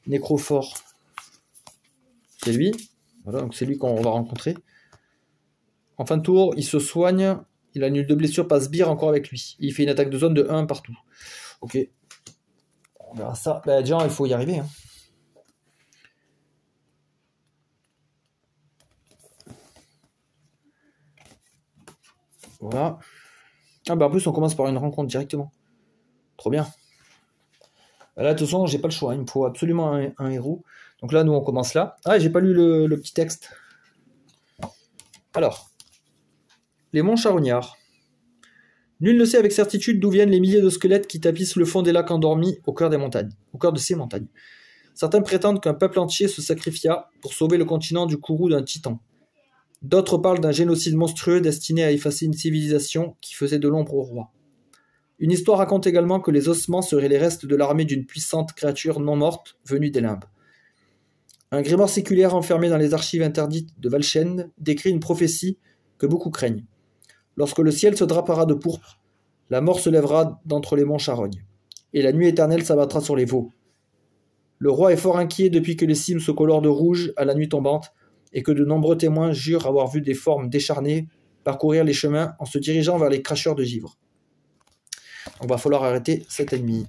Speaker 1: Nécrophore. C'est lui. Voilà, donc c'est lui qu'on va rencontrer. En fin de tour, il se soigne. Il annule 2 blessures, passe sbire encore avec lui. Il fait une attaque de zone de 1 partout. Ok. On verra ça. Bah, déjà, il faut y arriver. Hein. Voilà. Ah bah en plus on commence par une rencontre directement. Trop bien. Là de toute façon j'ai pas le choix, il me faut absolument un héros. Donc là nous on commence là. Ah j'ai pas lu le petit texte. Alors. Les monts charognards. Nul ne sait avec certitude d'où viennent les milliers de squelettes qui tapissent le fond des lacs endormis au cœur des montagnes, au cœur de ces montagnes. Certains prétendent qu'un peuple entier se sacrifia pour sauver le continent du courroux d'un titan. D'autres parlent d'un génocide monstrueux destiné à effacer une civilisation qui faisait de l'ombre au roi. Une histoire raconte également que les ossements seraient les restes de l'armée d'une puissante créature non morte venue des limbes. Un grimoire séculaire enfermé dans les archives interdites de Valchène décrit une prophétie que beaucoup craignent. Lorsque le ciel se drapera de pourpre, la mort se lèvera d'entre les monts charognes, et la nuit éternelle s'abattra sur les veaux. Le roi est fort inquiet depuis que les cimes se colorent de rouge à la nuit tombante, et que de nombreux témoins jurent avoir vu des formes décharnées parcourir les chemins en se dirigeant vers les cracheurs de givre. Donc, va falloir arrêter cet ennemi.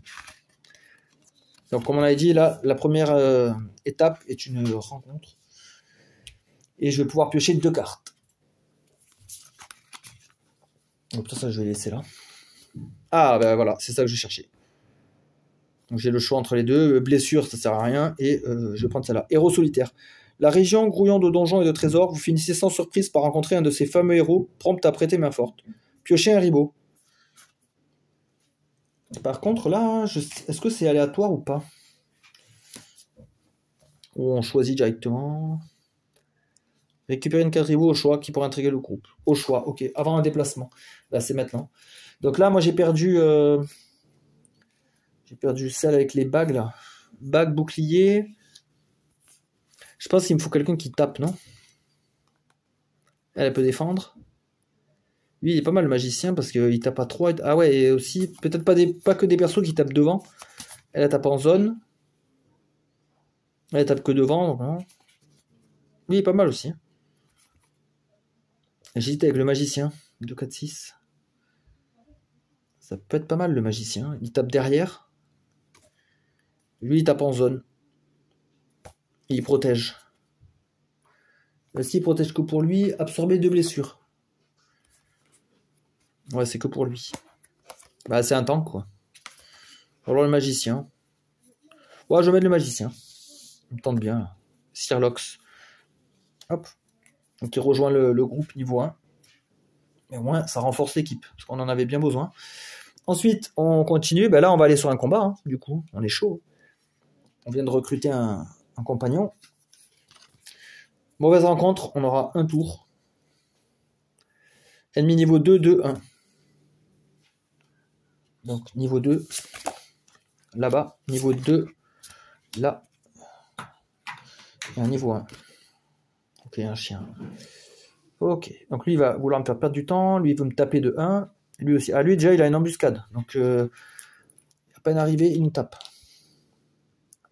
Speaker 1: Donc, comme on l'a dit, là, la première étape est une rencontre. Et je vais pouvoir piocher 2 cartes. Donc, ça, je vais laisser là. Ah, ben voilà, c'est ça que je cherchais. Donc, j'ai le choix entre les deux. Blessure, ça sert à rien. Et je vais prendre celle-là. Héros solitaire. La région grouillant de donjons et de trésors, vous finissez sans surprise par rencontrer un de ces fameux héros, prompt à prêter main forte. Piochez un ribot. Par contre, là, est-ce que c'est aléatoire ou pas? Ou on choisit directement. Récupérer une carte ribot au choix qui pourrait intégrer le groupe. Au choix, ok. Avant un déplacement. Là, c'est maintenant. Donc là, moi, j'ai perdu celle avec les bagues, là. Bague, bouclier. Je pense qu'il me faut quelqu'un qui tape, non? Elle peut défendre. Lui, il est pas mal le magicien parce qu'il tape à 3. Ah ouais, et aussi, peut-être pas que des persos qui tapent devant. Elle tape en zone. Elle tape que devant. Donc, hein. Lui, il est pas mal aussi. J'hésite avec le magicien. 2, 4, 6. Ça peut être pas mal le magicien. Il tape derrière. Lui, il tape en zone. Il protège. S'il protège que pour lui, absorber 2 blessures. Ouais, c'est que pour lui. Bah, c'est un tank, quoi. Alors, le magicien. Ouais, je vais mettre le magicien. Il me tente bien. Sirlox. Hop. Donc, il rejoint le groupe niveau 1. Mais au moins, ça renforce l'équipe. Parce qu'on en avait bien besoin. Ensuite, on continue. Ben là, on va aller sur un combat. Hein. Du coup, on est chaud. On vient de recruter un compagnon. Mauvaise rencontre. On aura un tour. Ennemi niveau 2, 2, 1. Donc, niveau 2. Là-bas. Niveau 2. Là. Et un niveau 1. Ok, un chien. Ok. Donc, lui, il va vouloir me faire perdre du temps. Lui, il veut me taper de 1. Lui aussi. Ah, lui, déjà, il a une embuscade. Donc, à peine arrivé, il nous tape.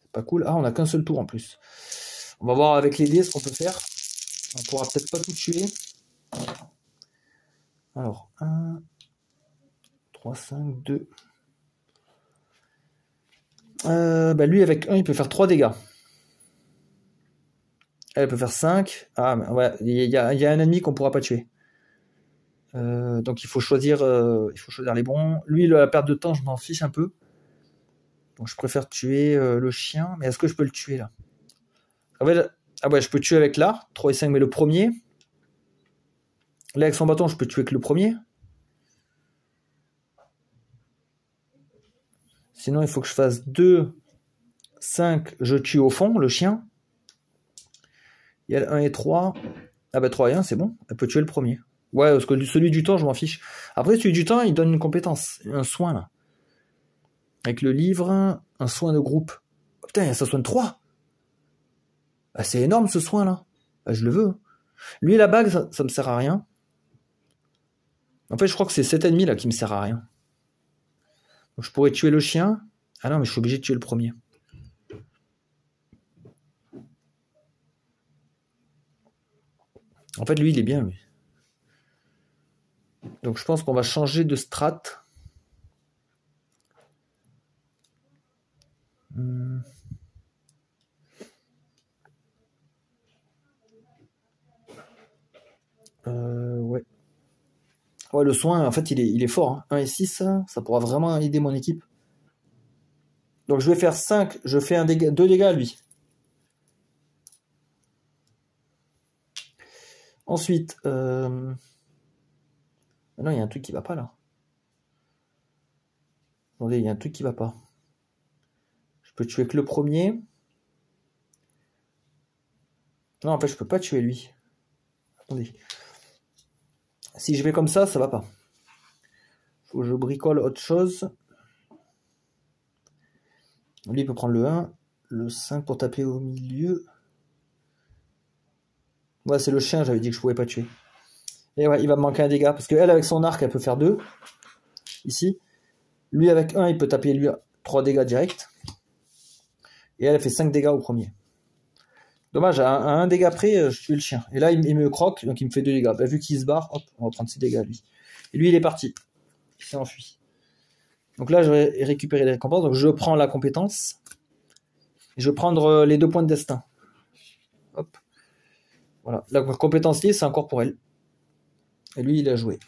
Speaker 1: C'est pas cool. Ah, on a qu'un seul tour en plus. On va voir avec les dés ce qu'on peut faire. On pourra peut-être pas tout tuer. Alors, 1, 3, 5, 2. Bah lui, avec 1, il peut faire 3 dégâts. Elle peut faire 5. Ah, ouais, il y a un ennemi qu'on pourra pas tuer. Donc il faut choisir les bons. Lui, la perte de temps, je m'en fiche un peu. Donc je préfère tuer le chien. Mais est-ce que je peux le tuer là? Ah ouais, je peux tuer avec là, 3 et 5, mais le premier. Là, avec son bâton, je peux tuer que le premier. Sinon, il faut que je fasse 2, 5, je tue au fond, le chien. Il y a le 1 et 3. Ah bah 3 et 1, c'est bon. Elle peut tuer le premier. Ouais, parce que celui du temps, je m'en fiche. Après, celui du temps, il donne une compétence. Un soin, là. Avec le livre, un soin de groupe. Oh, putain, ça soigne 3. Ah, c'est énorme, ce soin-là. Ah, je le veux. Lui, la bague, ça me sert à rien. En fait, je crois que c'est cet ennemi, là, qui me sert à rien. Donc, je pourrais tuer le chien. Ah non, mais je suis obligé de tuer le premier. En fait, lui, il est bien, lui. Donc, je pense qu'on va changer de strat. Ouais. Ouais, le soin, en fait, il est fort. Hein. 1 et 6, ça pourra vraiment aider mon équipe. Donc, je vais faire 5. Je fais 2 dégâts à lui. Ensuite, non, il y a un truc qui va pas, là. Attendez, il y a un truc qui va pas. Je peux tuer que le premier. Non, en fait, je peux pas tuer lui. Attendez. Si je vais comme ça va pas. Faut que je bricole autre chose. Lui, il peut prendre le 1. Le 5 pour taper au milieu. Ouais, c'est le chien, j'avais dit que je pouvais pas tuer. Et ouais, il va me manquer un dégât. Parce qu'elle, avec son arc, elle peut faire 2. Ici. Lui, avec 1, il peut taper lui 3 dégâts direct. Et elle fait 5 dégâts au premier. Dommage, à 1 dégât près, je tue le chien. Et là, il me croque, donc il me fait 2 dégâts. Bah, vu qu'il se barre, hop, on va prendre 6 dégâts, lui. Et lui, il est parti. Il s'est enfui. Donc là, je vais récupérer les récompenses. Donc je prends la compétence. Et je vais prendre les 2 points de destin. Hop. Voilà. La compétence liée, c'est encore pour elle. Et lui, il a joué.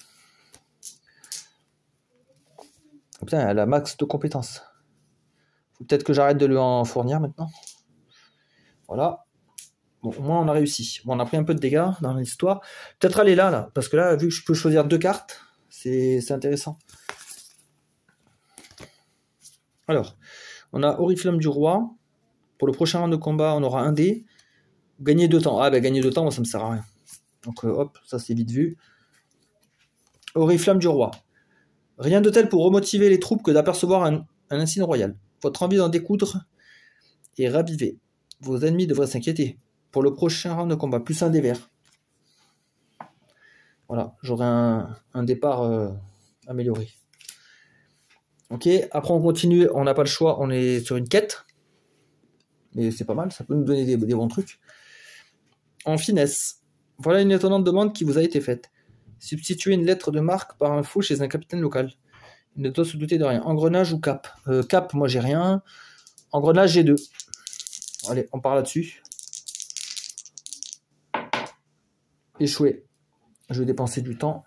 Speaker 1: Oh, putain, elle a max de compétences. Faut peut-être que j'arrête de lui en fournir maintenant. Voilà. Bon, au moins, on a réussi. Bon, on a pris un peu de dégâts dans l'histoire. Peut-être aller là. Parce que là, vu que je peux choisir 2 cartes, c'est intéressant. Alors, on a Oriflamme du Roi. Pour le prochain round de combat, on aura un dé. Gagner 2 temps. Ah, bah, gagner 2 temps, moi, ça me sert à rien. Donc, hop, ça, c'est vite vu. Oriflamme du Roi. Rien de tel pour remotiver les troupes que d'apercevoir un insigne royal. Votre envie d'en découdre est ravivée. Vos ennemis devraient s'inquiéter. Pour le prochain round de combat, plus un dé vert. Voilà, j'aurai un départ amélioré. Ok, après on continue, on n'a pas le choix, on est sur une quête. Mais c'est pas mal, ça peut nous donner des bons trucs. En finesse, voilà une étonnante demande qui vous a été faite. Substituer une lettre de marque par un faux chez un capitaine local. Il ne doit se douter de rien. Engrenage ou cap? Cap, moi j'ai rien. Engrenage, j'ai 2. Allez, on part là-dessus. Échoué. Je vais dépenser du temps.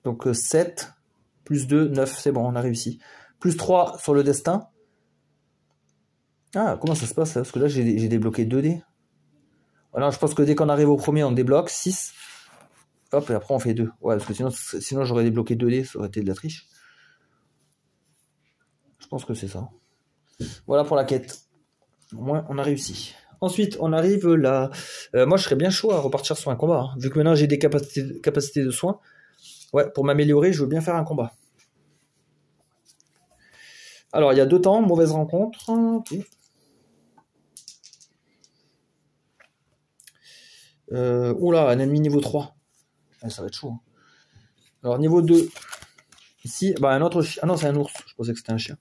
Speaker 1: Donc 7, plus 2, 9, c'est bon, on a réussi. Plus 3 sur le destin. Ah, comment ça se passe là? Parce que là, j'ai débloqué 2 dés. Voilà, je pense que dès qu'on arrive au premier, on débloque 6. Hop, et après on fait 2. Ouais, parce que sinon j'aurais débloqué 2 dés, ça aurait été de la triche. Je pense que c'est ça. Voilà pour la quête. Au moins, on a réussi. Ensuite, on arrive là. Moi, je serais bien chaud à repartir sur un combat. Hein. Vu que maintenant j'ai des capacités de soins. Ouais, pour m'améliorer, je veux bien faire un combat. Alors, il y a 2 temps. Mauvaise rencontre. Ok. Oula, un ennemi niveau 3. Ouais, ça va être chaud. Hein. Alors, niveau 2. Ici, bah, un autre chien. Ah non, c'est un ours. Je pensais que c'était un chien.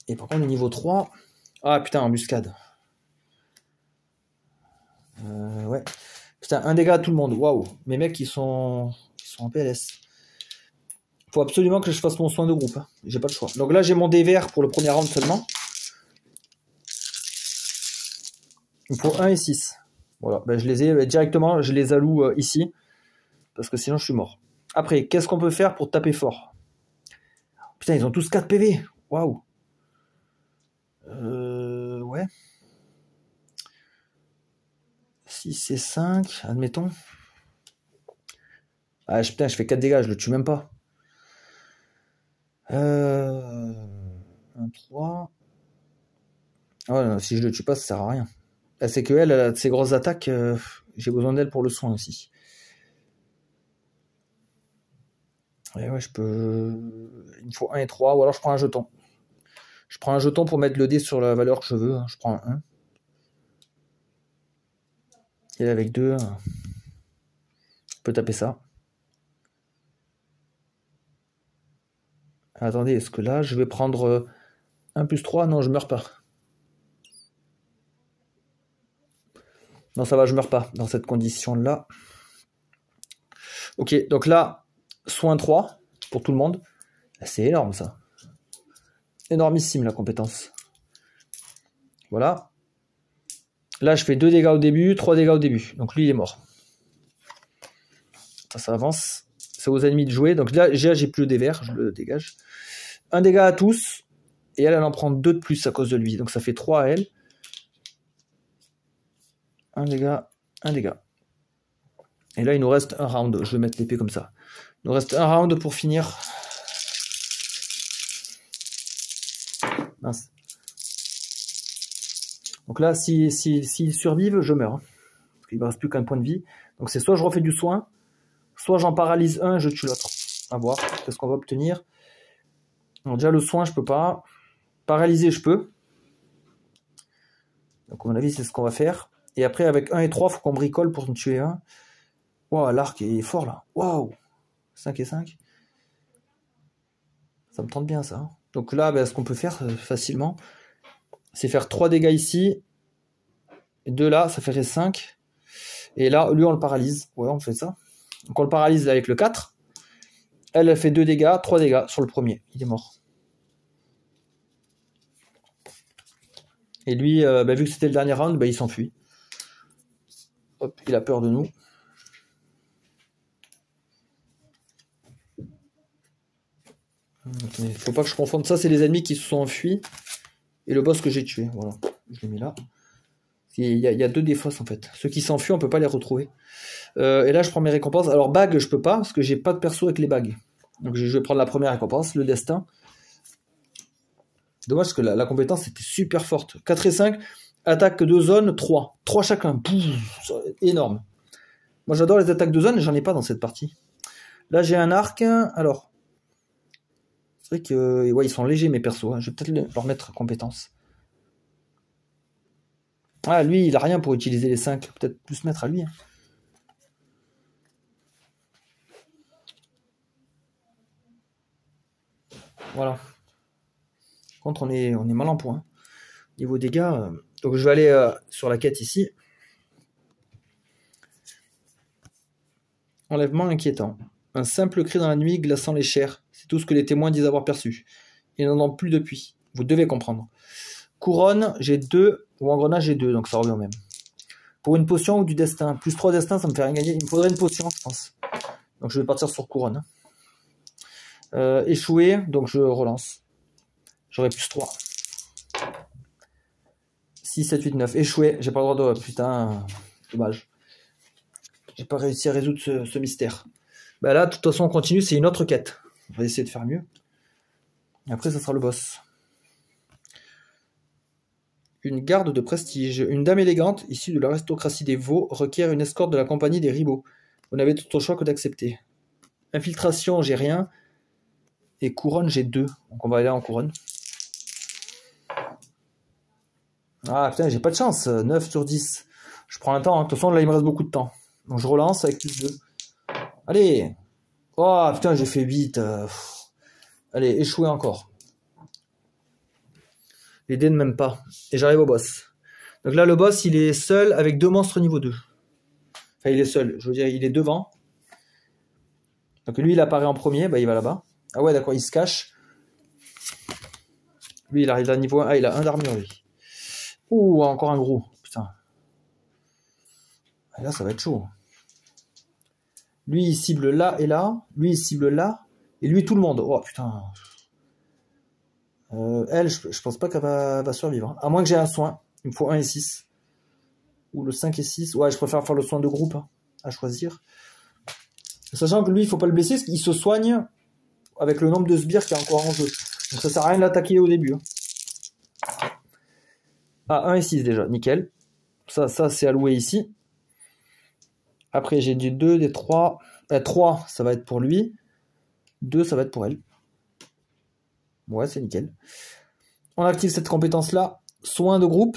Speaker 1: Et par contre, le niveau 3. Ah putain, embuscade. Ouais. Putain, un dégât à tout le monde. Waouh. Mes mecs, ils sont en PLS. Faut absolument que je fasse mon soin de groupe. Hein. J'ai pas le choix. Donc là, j'ai mon dé vert pour le premier round seulement. Il faut 1 et 6. Voilà. Ben, je les ai directement, je les alloue ici. Parce que sinon, je suis mort. Après, qu'est-ce qu'on peut faire pour taper fort? Putain, ils ont tous 4 PV. Waouh. Ouais. 6 et 5, admettons. Ah, putain, je fais 4 dégâts, je le tue même pas. 1, 3. Oh, non, si je le tue pas, ça sert à rien. C'est que elle a ses grosses attaques, j'ai besoin d'elle pour le soin aussi. Et ouais, je peux. Il me faut 1 et 3, ou alors je prends un jeton. Je prends un jeton pour mettre le dé sur la valeur que je veux. Je prends un 1. Et avec 2, je peux taper ça. Attendez, est-ce que là, je vais prendre 1 plus 3? Non, je meurs pas. Non, ça va, je meurs pas dans cette condition-là. Ok, donc là, soin 3 pour tout le monde. C'est énorme, ça. Énormissime, la compétence. Voilà. Là, je fais 2 dégâts au début, 3 dégâts au début. Donc lui, il est mort. Ça avance. C'est aux ennemis de jouer. Donc là, j'ai plus le dé vert, je le dégage. 1 dégât à tous. Et elle en prend 2 de plus à cause de lui. Donc ça fait 3 à elle. 1 dégât, 1 dégât. Et là, il nous reste un round. Je vais mettre l'épée comme ça. Il nous reste un round pour finir. Mince. Donc là, s'ils survivent, je meurs. Parce qu'il ne me reste plus qu'un point de vie. Donc c'est soit je refais du soin, soit j'en paralyse un, je tue l'autre. À voir, qu'est-ce qu'on va obtenir. Donc déjà, le soin, je peux pas. Paralyser, je peux. Donc à mon avis, c'est ce qu'on va faire. Et après, avec 1 et 3, il faut qu'on bricole pour en tuer un. Waouh, l'arc est fort là. Waouh. 5 et 5. Ça me tente bien ça. Donc là, ben, ce qu'on peut faire facilement, c'est faire 3 dégâts ici. Et 2 là, ça ferait 5. Et là, lui, on le paralyse. Ouais, on fait ça. Donc on le paralyse avec le 4. Elle fait 2 dégâts, 3 dégâts sur le premier. Il est mort. Et lui, ben, vu que c'était le dernier round, ben, il s'enfuit. Hop, il a peur de nous. Il faut pas que je confonde ça, c'est les ennemis qui se sont enfuis. Et le boss que j'ai tué. Voilà, je l'ai mis là. Il y a 2 défausses en fait. Ceux qui s'enfuient, on peut pas les retrouver. Et là, je prends mes récompenses. Alors, bague, je peux pas, parce que j'ai pas de perso avec les bagues. Donc, je vais prendre la première récompense, le destin. Dommage, parce que la compétence était super forte. 4 et 5, attaque de zone, 3. 3 chacun. Pouf, énorme. Moi, j'adore les attaques de zone, et j'en ai pas dans cette partie. Là, j'ai un arc. Alors, c'est vrai que ouais, ils sont légers, mes persos. Hein. Je vais peut-être leur mettre compétence. Ah, lui, il a rien pour utiliser les 5. Peut-être plus mettre à lui. Hein. Voilà. Par contre, on est mal en point. Niveau dégâts, donc je vais aller sur la quête ici. Enlèvement inquiétant. Un simple cri dans la nuit glaçant les chairs. C'est tout ce que les témoins disent avoir perçu. Ils n'en ont plus depuis. Vous devez comprendre. Couronne, j'ai 2. Ou engrenage, j'ai 2. Donc ça revient au même. Pour une potion ou du destin. Plus 3 destin, ça me fait rien gagner. Il me faudrait une potion, je pense. Donc je vais partir sur couronne. Échoué, donc je relance. J'aurai plus 3. 6, 7, 8, 9. Échoué, j'ai pas le droit de... Putain, dommage. J'ai pas réussi à résoudre ce mystère. Bah là, de toute façon, on continue, c'est une autre quête. On va essayer de faire mieux. Et après, ça sera le boss. Une garde de prestige. Une dame élégante, issue de l'aristocratie des veaux, requiert une escorte de la compagnie des ribauds. Vous n'avez d'autre choix que d'accepter. Infiltration, j'ai rien. Et couronne, j'ai 2. Donc on va aller en couronne. Ah putain, j'ai pas de chance. 9 sur 10. Je prends un temps. Hein. De toute façon, là, il me reste beaucoup de temps. Donc je relance avec plus 2. Allez. Oh putain, j'ai fait 8. Allez, échoué encore. Les dés ne m'aiment pas. Et j'arrive au boss. Donc là, le boss, il est seul avec 2 monstres niveau 2. Enfin, il est seul. Je veux dire, il est devant. Donc lui, il apparaît en premier. Bah, il va là-bas. Ah ouais, d'accord, il se cache. Lui, il arrive à niveau 1. Ah, il a 1 d'armure, lui. Ouh, encore un gros. Putain. Et là, ça va être chaud. Lui, il cible là et là. Lui, il cible là. Et lui, tout le monde. Oh, putain. Elle, je pense pas qu'elle va survivre. À moins que j'ai un soin. Il me faut 1 et 6. Ou le 5 et 6. Ouais, je préfère faire le soin de groupe. Hein, à choisir. Sachant que lui, il faut pas le blesser. Parce qu'il se soigne avec le nombre de sbires qui est encore en jeu. Donc ça sert à rien de l'attaquer au début. Hein. Ah, 1 et 6 déjà. Nickel. Ça c'est alloué ici. Après, j'ai du 2, des 3. 3, ça va être pour lui. 2, ça va être pour elle. Ouais, c'est nickel. On active cette compétence-là. Soin de groupe.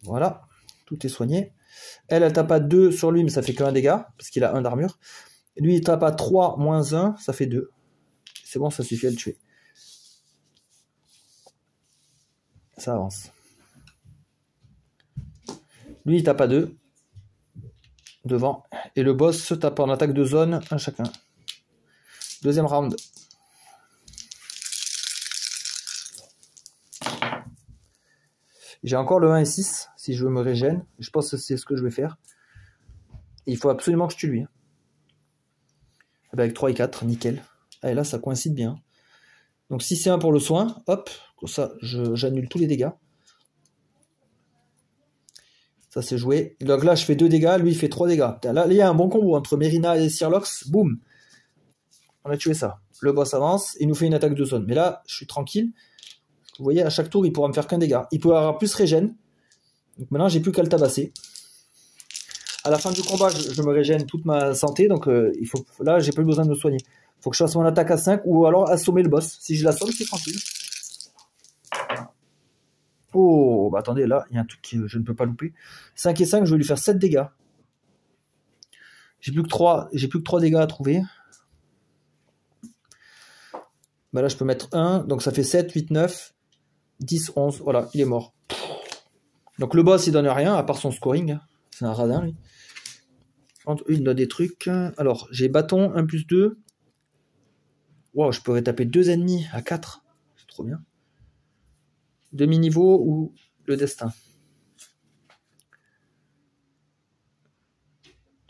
Speaker 1: Voilà. Tout est soigné. Elle tape à 2 sur lui, mais ça fait que 1 dégât, parce qu'il a 1 d'armure. Lui, il tape à 3, moins 1, ça fait 2. C'est bon, ça suffit à le tuer. Ça avance. Lui, il tape à 2. Devant. Et le boss se tape en attaque de zone, un chacun. Deuxième round. J'ai encore le 1 et 6, si je veux me régène. Je pense que c'est ce que je vais faire. Et il faut absolument que je tue lui. Avec 3 et 4, nickel. Et là, ça coïncide bien. Donc si c'est 1 pour le soin, hop, comme ça, j'annule tous les dégâts. Ça c'est joué. Donc là, je fais 2 dégâts, lui il fait 3 dégâts. Là, il y a un bon combo entre Mérina et Sirlox. Boum. On a tué ça. Le boss avance, il nous fait une attaque de zone. Mais là, je suis tranquille. Vous voyez, à chaque tour, il pourra me faire qu'un dégât. Il peut avoir plus régène. Donc maintenant, j'ai plus qu'à le tabasser. À la fin du combat, je me régène toute ma santé. Donc là, j'ai plus besoin de me soigner. Il faut que je fasse mon attaque à 5 ou alors assommer le boss. Si je l'assomme, c'est tranquille. Oh, bah attendez, là, il y a un truc que je ne peux pas louper. 5 et 5, je vais lui faire 7 dégâts. J'ai plus que 3 dégâts à trouver. Bah là, je peux mettre 1. Donc ça fait 7, 8, 9, 10, 11. Voilà, il est mort. Donc le boss, il donne rien, à part son scoring. C'est un radin, lui. Il donne des trucs. Alors, j'ai bâton, 1 plus 2. Wow, je pourrais taper 2 ennemis à 4. C'est trop bien. Demi-niveau ou le destin.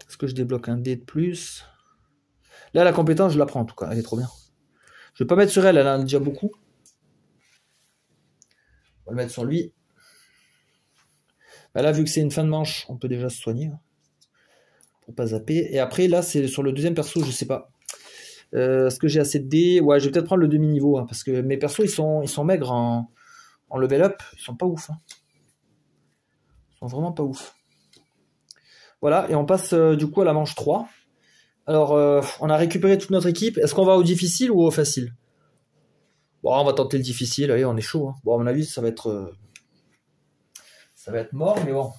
Speaker 1: Est-ce que je débloque un dé de plus? Là, la compétence, je la prends en tout cas. Elle est trop bien. Je vais pas mettre sur elle, elle en a déjà beaucoup. On va le mettre sur lui. Bah là, vu que c'est une fin de manche, on peut déjà se soigner. Hein, pour pas zapper. Et après, là, c'est sur le deuxième perso, je sais pas. Est-ce que j'ai assez de dés? Ouais, je vais peut-être prendre le demi-niveau. Hein, parce que mes persos, ils sont maigres en level up. Ils sont pas ouf. Hein. Ils sont vraiment pas ouf. Voilà, et on passe du coup à la manche 3. Alors, on a récupéré toute notre équipe. Est-ce qu'on va au difficile ou au facile? Bon, on va tenter le difficile. Allez, on est chaud. Hein. Bon, à mon avis, ça va être Ça va être mort, mais bon.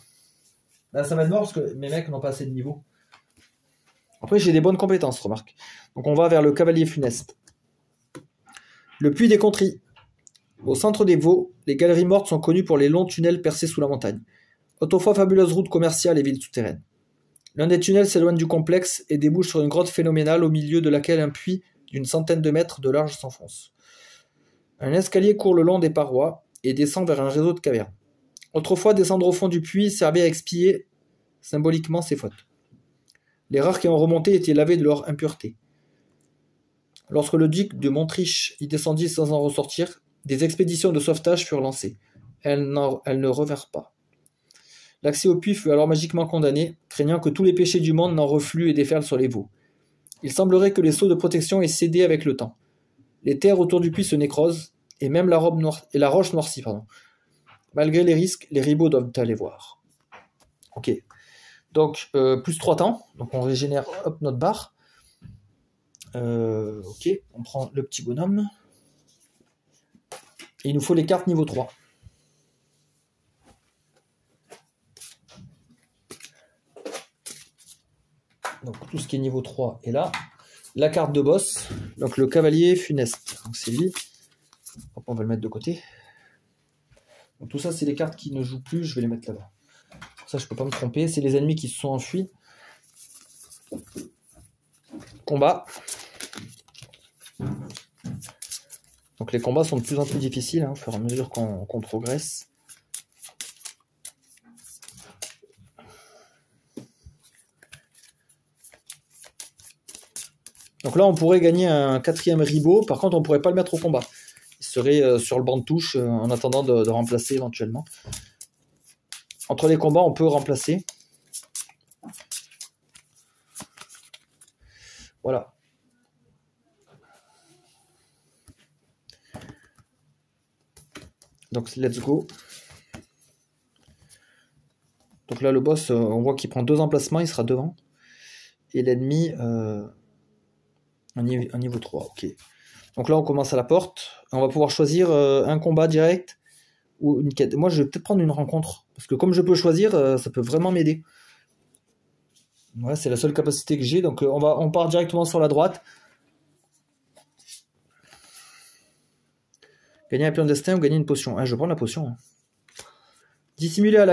Speaker 1: Là, ça va être mort parce que mes mecs n'ont pas assez de niveau. Après, j'ai des bonnes compétences, remarque. Donc, on va vers le cavalier funeste. Le puits des Contries. Au centre des Vaux, les galeries mortes sont connues pour les longs tunnels percés sous la montagne. Autrefois fabuleuse route commerciale et ville souterraine. L'un des tunnels s'éloigne du complexe et débouche sur une grotte phénoménale au milieu de laquelle un puits d'une centaine de mètres de large s'enfonce. Un escalier court le long des parois et descend vers un réseau de cavernes. Autrefois, descendre au fond du puits servait à expier symboliquement ses fautes. Les rares qui en remontaient étaient lavés de leur impureté. Lorsque le duc de Montriche y descendit sans en ressortir, des expéditions de sauvetage furent lancées. Elles ne revinrent pas. L'accès au puits fut alors magiquement condamné, craignant que tous les péchés du monde n'en refluent et déferlent sur les veaux. Il semblerait que les sceaux de protection aient cédé avec le temps. Les terres autour du puits se nécrosent, et même la roche noircit. Malgré les risques, les ribauds doivent aller voir. Ok. Donc, plus 3 temps. Donc, on régénère notre barre. Ok. On prend le petit bonhomme. Et il nous faut les cartes niveau 3. Donc, tout ce qui est niveau 3 est là. La carte de boss. Donc, le cavalier funeste. Donc, c'est lui. Hop, on va le mettre de côté. Donc, tout ça, c'est les cartes qui ne jouent plus. Je vais les mettre là-bas. Ça, je peux pas me tromper. C'est les ennemis qui se sont enfuis. Combat. Donc les combats sont de plus en plus difficiles au fur et à mesure qu'on progresse. Donc là, on pourrait gagner un 4e ribot. Par contre, on ne pourrait pas le mettre au combat. Il serait sur le banc de touche en attendant de remplacer éventuellement. Entre les combats, on peut remplacer. Voilà. Donc, let's go. Donc là, le boss, on voit qu'il prend 2 emplacements, il sera devant. Et l'ennemi, un niveau 3, ok. Donc là, on commence à la porte. On va pouvoir choisir un combat direct ou une quête. Moi, je vais peut-être prendre une rencontre. Parce que comme je peux choisir, ça peut vraiment m'aider. Ouais, c'est la seule capacité que j'ai. Donc on part directement sur la droite. Gagner un pion de destin ou gagner une potion. Ah, je prends la potion. Dissimuler à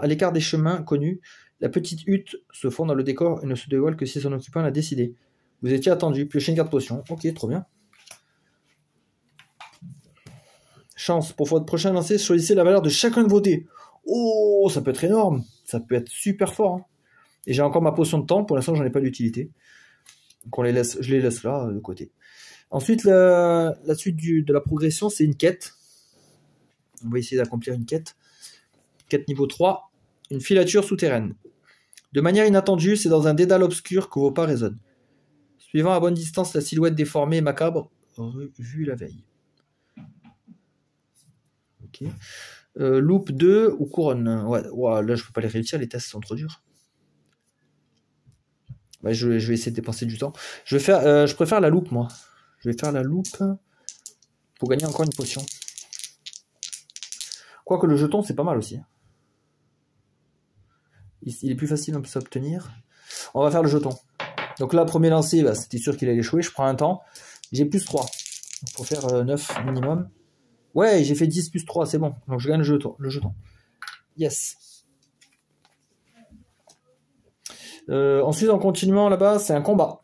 Speaker 1: l'écart des chemins connus, la petite hutte se fond dans le décor et ne se dévoile que si son occupant l'a décidé. Vous étiez attendu. Piochez une carte potion. Ok, trop bien. Chance. Pour votre prochain lancer, choisissez la valeur de chacun de vos dés. Oh, ça peut être énorme. Ça peut être super fort. Hein. Et j'ai encore ma potion de temps. Pour l'instant, j'en ai pas d'utilité. Donc je les laisse là, de côté. Ensuite, la suite de la progression, c'est une quête. On va essayer d'accomplir une quête. Quête niveau 3. Une filature souterraine. De manière inattendue, c'est dans un dédale obscur que vos pas résonnent. Suivant à bonne distance la silhouette déformée et macabre vue la veille. Ok. Loop 2 ou couronne. Ouais, là, je peux pas les réussir, les tests sont trop durs. Ouais, je vais essayer de dépenser du temps. Je préfère la loupe, moi. Je vais faire la loupe pour gagner encore une potion. Quoique le jeton, c'est pas mal aussi. Il est plus facile à s'obtenir. On va faire le jeton. Donc là, premier lancer, bah, c'était sûr qu'il allait échouer. Je prends un temps. J'ai plus 3. Donc pour faire 9 minimum. Ouais, j'ai fait 10 plus 3, c'est bon. Donc je gagne le jeton. Yes. Ensuite, en continuant là-bas, c'est un combat.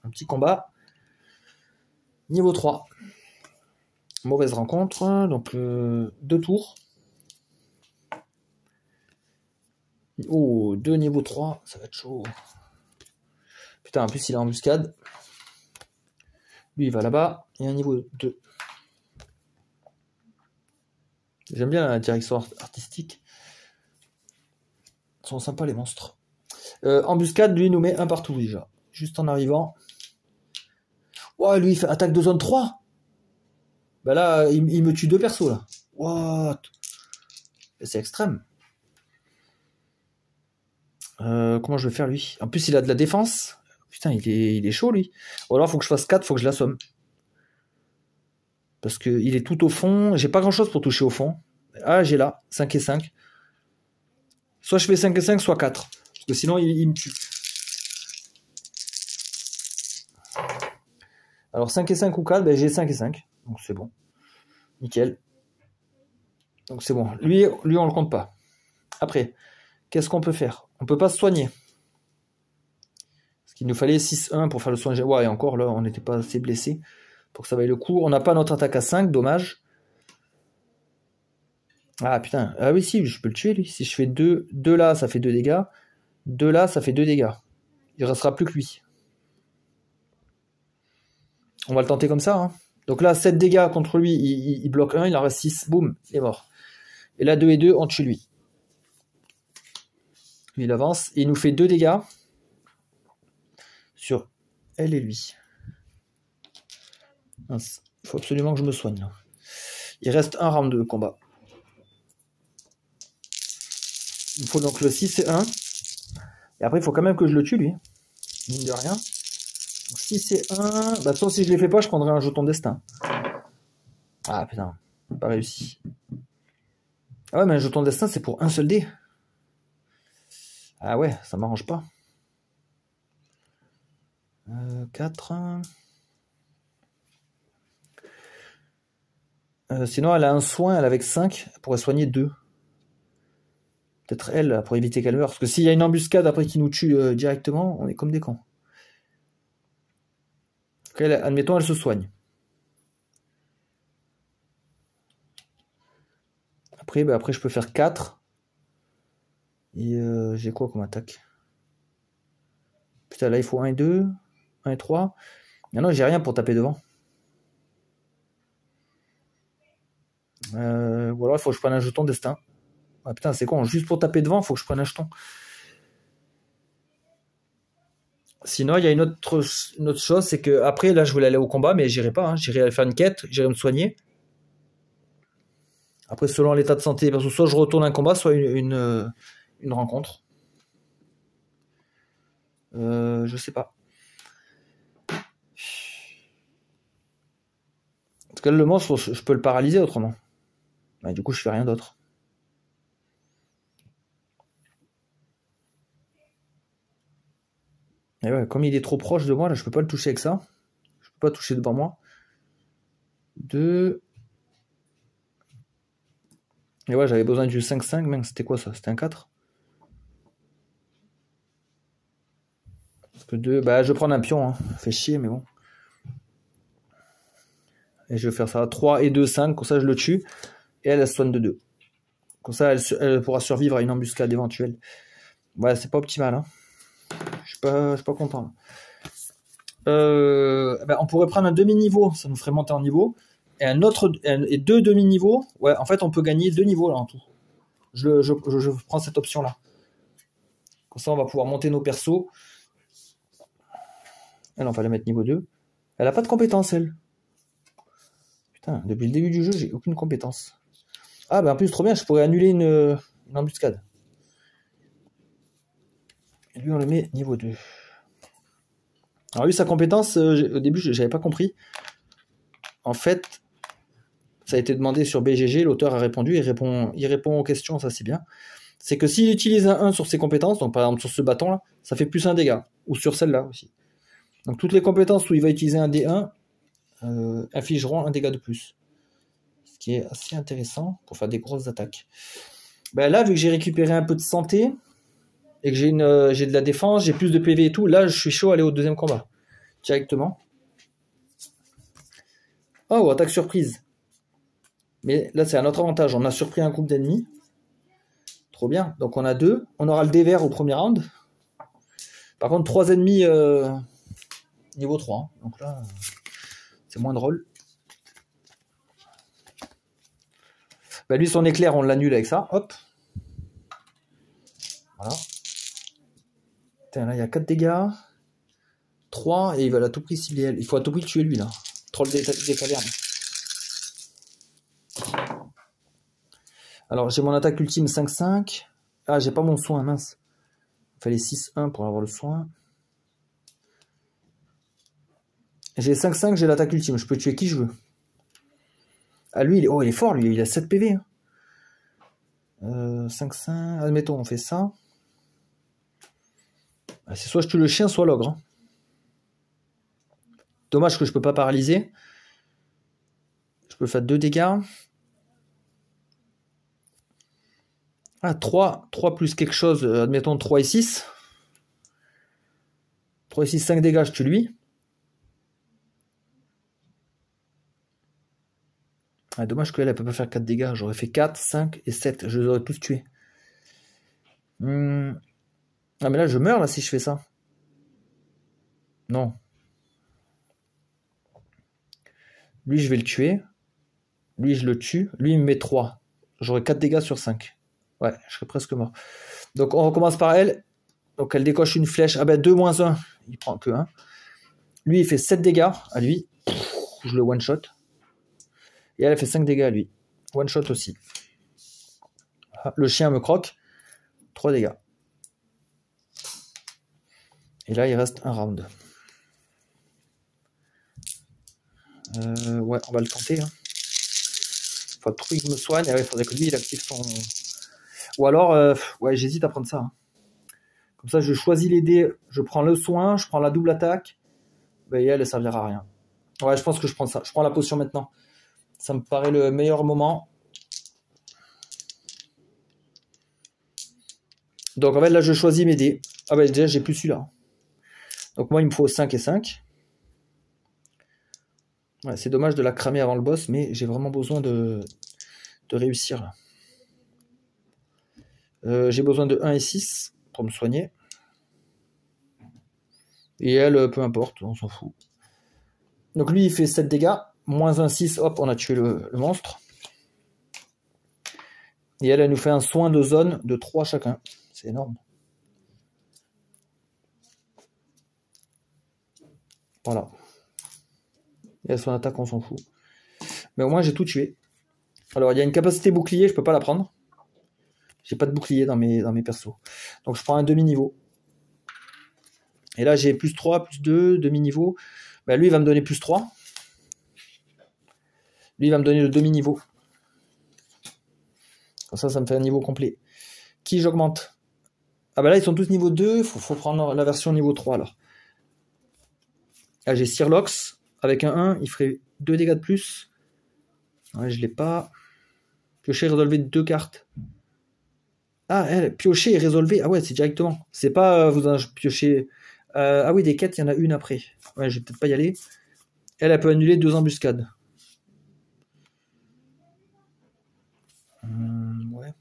Speaker 1: Un petit combat. Niveau 3. Mauvaise rencontre. Donc 2 tours. Oh, 2 niveau 3. Ça va être chaud. Putain, en plus, il est en embuscade. Lui, il va là-bas. Et un niveau 2. J'aime bien la direction artistique. Ils sont sympas, les monstres. Embuscade, lui, il nous met un partout déjà. Juste en arrivant. Ouais, lui, il fait attaque de zone 3. Bah là, il me tue 2 persos, là. What? C'est extrême. Comment je vais faire, lui? En plus, il a de la défense. Putain, il est chaud, lui. Ou alors, faut que je fasse 4, faut que je l'assomme. Parce qu'il est tout au fond. J'ai pas grand-chose pour toucher au fond. Ah, j'ai là, 5 et 5. Soit je fais 5 et 5, soit 4. Parce que sinon, il me tue. Alors 5 et 5 ou 4, ben, j'ai 5 et 5. Donc c'est bon. Nickel. Donc c'est bon. Lui, on le compte pas. Après, qu'est-ce qu'on peut faire? On peut pas se soigner. Parce qu'il nous fallait 6-1 pour faire le soin. Ouais, et encore là, on n'était pas assez blessé pour que ça vaille le coup. On n'a pas notre attaque à 5, dommage. Ah putain. Ah oui, si, je peux le tuer lui. Si je fais 2 là, ça fait 2 dégâts. 2 là, ça fait 2 dégâts. Il restera plus que lui. On va le tenter comme ça. Hein. Donc là, 7 dégâts contre lui, il bloque 1, il en reste 6. Boum, il est mort. Et là, 2 et 2, on tue lui. Lui, il avance. Et il nous fait 2 dégâts sur elle et lui. Mince. Il faut absolument que je me soigne. Là. Il reste un round de combat. Il faut donc le 6 et 1. Et après, il faut quand même que je le tue, lui. Mine de rien. Donc, 6 et 1. Bah, de toute façon, si je ne les fais pas, je prendrai un jeton destin. Ah, putain. Pas réussi. Ah ouais, mais un jeton destin, c'est pour un seul dé. Ah ouais, ça m'arrange pas. 4. Sinon, elle a un soin, elle avec 5. Elle pourrait soigner 2. Peut-être elle, pour éviter qu'elle meure. Parce que s'il y a une embuscade après qui nous tue directement, on est comme des cons. Donc elle, admettons, elle se soigne. Après, bah, après je peux faire 4. Et j'ai quoi comme attaque? Putain, là, il faut 1 et 2. 1 et 3. Non, j'ai rien pour taper devant. Ou alors, il faut que je prenne un jeton destin. Ah putain, c'est con. Juste pour taper devant, il faut que je prenne un jeton. Sinon, il y a une autre chose, c'est que après, là, je voulais aller au combat, mais j'irai pas. Hein. J'irai aller faire une quête, j'irai me soigner. Après, selon l'état de santé, parce que soit je retourne un combat, soit une rencontre. Je sais pas. Parce que le monstre, je peux le paralyser autrement. Bah, du coup, je fais rien d'autre. Et ouais, comme il est trop proche de moi, là, je peux pas le toucher avec ça. Je peux pas toucher devant moi. 2. Et ouais, j'avais besoin du 5-5, même c'était quoi ça? C'était un 4? Parce que 2, bah je vais prendre un pion, hein. Fait chier, mais bon. Et je vais faire ça. 3 et 2, 5, comme ça je le tue. Et elle se soigne de 2. Comme ça, elle pourra survivre à une embuscade éventuelle. Ouais, c'est pas optimal, hein. Je suis pas content. Bah, on pourrait prendre un demi-niveau, ça nous ferait monter en niveau. Et un autre et 2 demi-niveaux. Ouais, en fait, on peut gagner 2 niveaux là en tout. Je prends cette option-là. Comme ça, on va pouvoir monter nos persos. Elle, on va la mettre niveau 2. Elle a pas de compétence, elle. Putain, depuis le début du jeu, j'ai aucune compétence. Ah, bah en plus, trop bien, je pourrais annuler une embuscade. Et lui, on le met niveau 2. Alors lui, sa compétence, au début, j'avais pas compris. En fait, ça a été demandé sur BGG, l'auteur a répondu, il répond aux questions, ça c'est bien. C'est que s'il utilise un 1 sur ses compétences, donc par exemple sur ce bâton-là, ça fait plus un dégât. Ou sur celle-là aussi. Donc toutes les compétences où il va utiliser un D1 infligeront un dégât de plus. Ce qui est assez intéressant pour faire des grosses attaques. Ben là, vu que j'ai récupéré un peu de santé, et que j'ai de la défense, j'ai plus de PV et tout, là je suis chaud à aller au deuxième combat. Directement. Oh, attaque surprise. Mais là c'est un autre avantage, on a surpris un groupe d'ennemis. Trop bien. Donc on a 2. On aura le dé vert au premier round. Par contre, 3 ennemis niveau 3. Hein. Donc là, c'est moins drôle. Bah lui, son éclair, on l'annule avec ça. Hop. Voilà. Putain, là, il y a 4 dégâts. 3, et il va à tout prix cibler elle. Il faut à tout prix tuer lui, là. Troll des cavernes. Alors, j'ai mon attaque ultime 5-5. Ah, j'ai pas mon soin, mince. Il fallait 6-1 pour avoir le soin. J'ai 5-5, j'ai l'attaque ultime. Je peux tuer qui je veux. Ah, lui, il est fort, lui. Il a 7 PV. Hein. 5-5, admettons, on fait ça. C'est soit je tue le chien, soit l'ogre. Hein. Dommage que je peux pas paralyser. Je peux faire 2 dégâts. Ah, 3 plus quelque chose, admettons 3 et 6. 3 et 6, 5 dégâts, je tue lui. Ah, dommage qu'elle ne peut pas faire 4 dégâts. J'aurais fait 4, 5 et 7. Je les aurais tous tués. Ah, mais là, je meurs là si je fais ça. Non. Lui, je vais le tuer. Lui, je le tue. Lui, il me met 3. J'aurais 4 dégâts sur 5. Ouais, je serais presque mort. Donc, on recommence par elle. Donc, elle décoche une flèche. Ah ben, 2 moins 1. Il prend que 1. Lui, il fait 7 dégâts à lui. Je le one-shot. Et elle fait 5 dégâts à lui. One-shot aussi. Le chien me croque. 3 dégâts. Et là, il reste un round. Ouais, on va le tenter. Hein. Faut trop qu'il me soigne. Il faudrait que lui, il active son... Ou alors, ouais, j'hésite à prendre ça. Hein. Comme ça, je choisis les dés. Je prends le soin, je prends la double attaque. Ben, et elle ne servira à rien. Ouais, je pense que je prends ça. Je prends la potion maintenant. Ça me paraît le meilleur moment. Donc, en fait, là, je choisis mes dés. Ah ben, déjà, j'ai plus celui-là. Donc, moi, il me faut 5 et 5. Ouais, c'est dommage de la cramer avant le boss, mais j'ai vraiment besoin de réussir. J'ai besoin de 1 et 6 pour me soigner. Et elle, peu importe, on s'en fout. Donc lui, il fait 7 dégâts. Moins 1, 6, hop, on a tué le monstre. Et elle nous fait un soin de zone de 3 chacun. C'est énorme. Voilà. Et son attaque, on s'en fout. Mais au moins, j'ai tout tué. Alors, il y a une capacité bouclier, je peux pas la prendre. J'ai pas de bouclier dans mes persos. Donc, je prends un demi-niveau. Et là, j'ai plus 3, plus 2, demi-niveau. Ben, lui, il va me donner plus 3. Lui, il va me donner le demi-niveau. Comme ça me fait un niveau complet. Qui j'augmente? Ah ben là, ils sont tous niveau 2. Faut prendre la version niveau 3, alors. Là, j'ai Sirlox. Avec un 1, il ferait 2 dégâts de plus. Ouais, je l'ai pas. Piocher, résolver 2 cartes. Ah, elle, piocher et résolver. Ah ouais, c'est directement. C'est pas vous en piochez. Ah oui, des quêtes, il y en a une après. Ouais, je vais peut-être pas y aller. Elle peut annuler 2 embuscades. Ouais.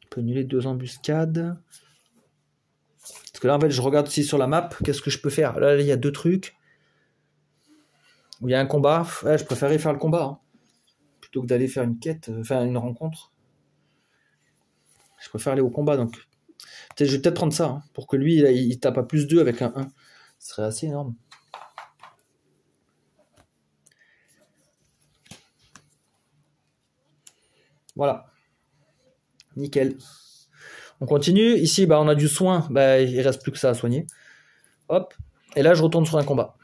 Speaker 1: Elle peut annuler 2 embuscades. Parce que là, en fait, je regarde aussi sur la map. Qu'est-ce que je peux faire? Là, il y a 2 trucs. Où il y a un combat. Ouais, je préférerais faire le combat. Hein. Plutôt que d'aller faire une quête, faire une rencontre. Je préfère aller au combat, donc. Je vais peut-être prendre ça, hein, pour que lui, il tape à plus 2 avec un 1. Ce serait assez énorme. Voilà. Nickel. On continue. Ici, bah, on a du soin. Bah, il reste plus que ça à soigner. Hop. Et là, je retourne sur un combat.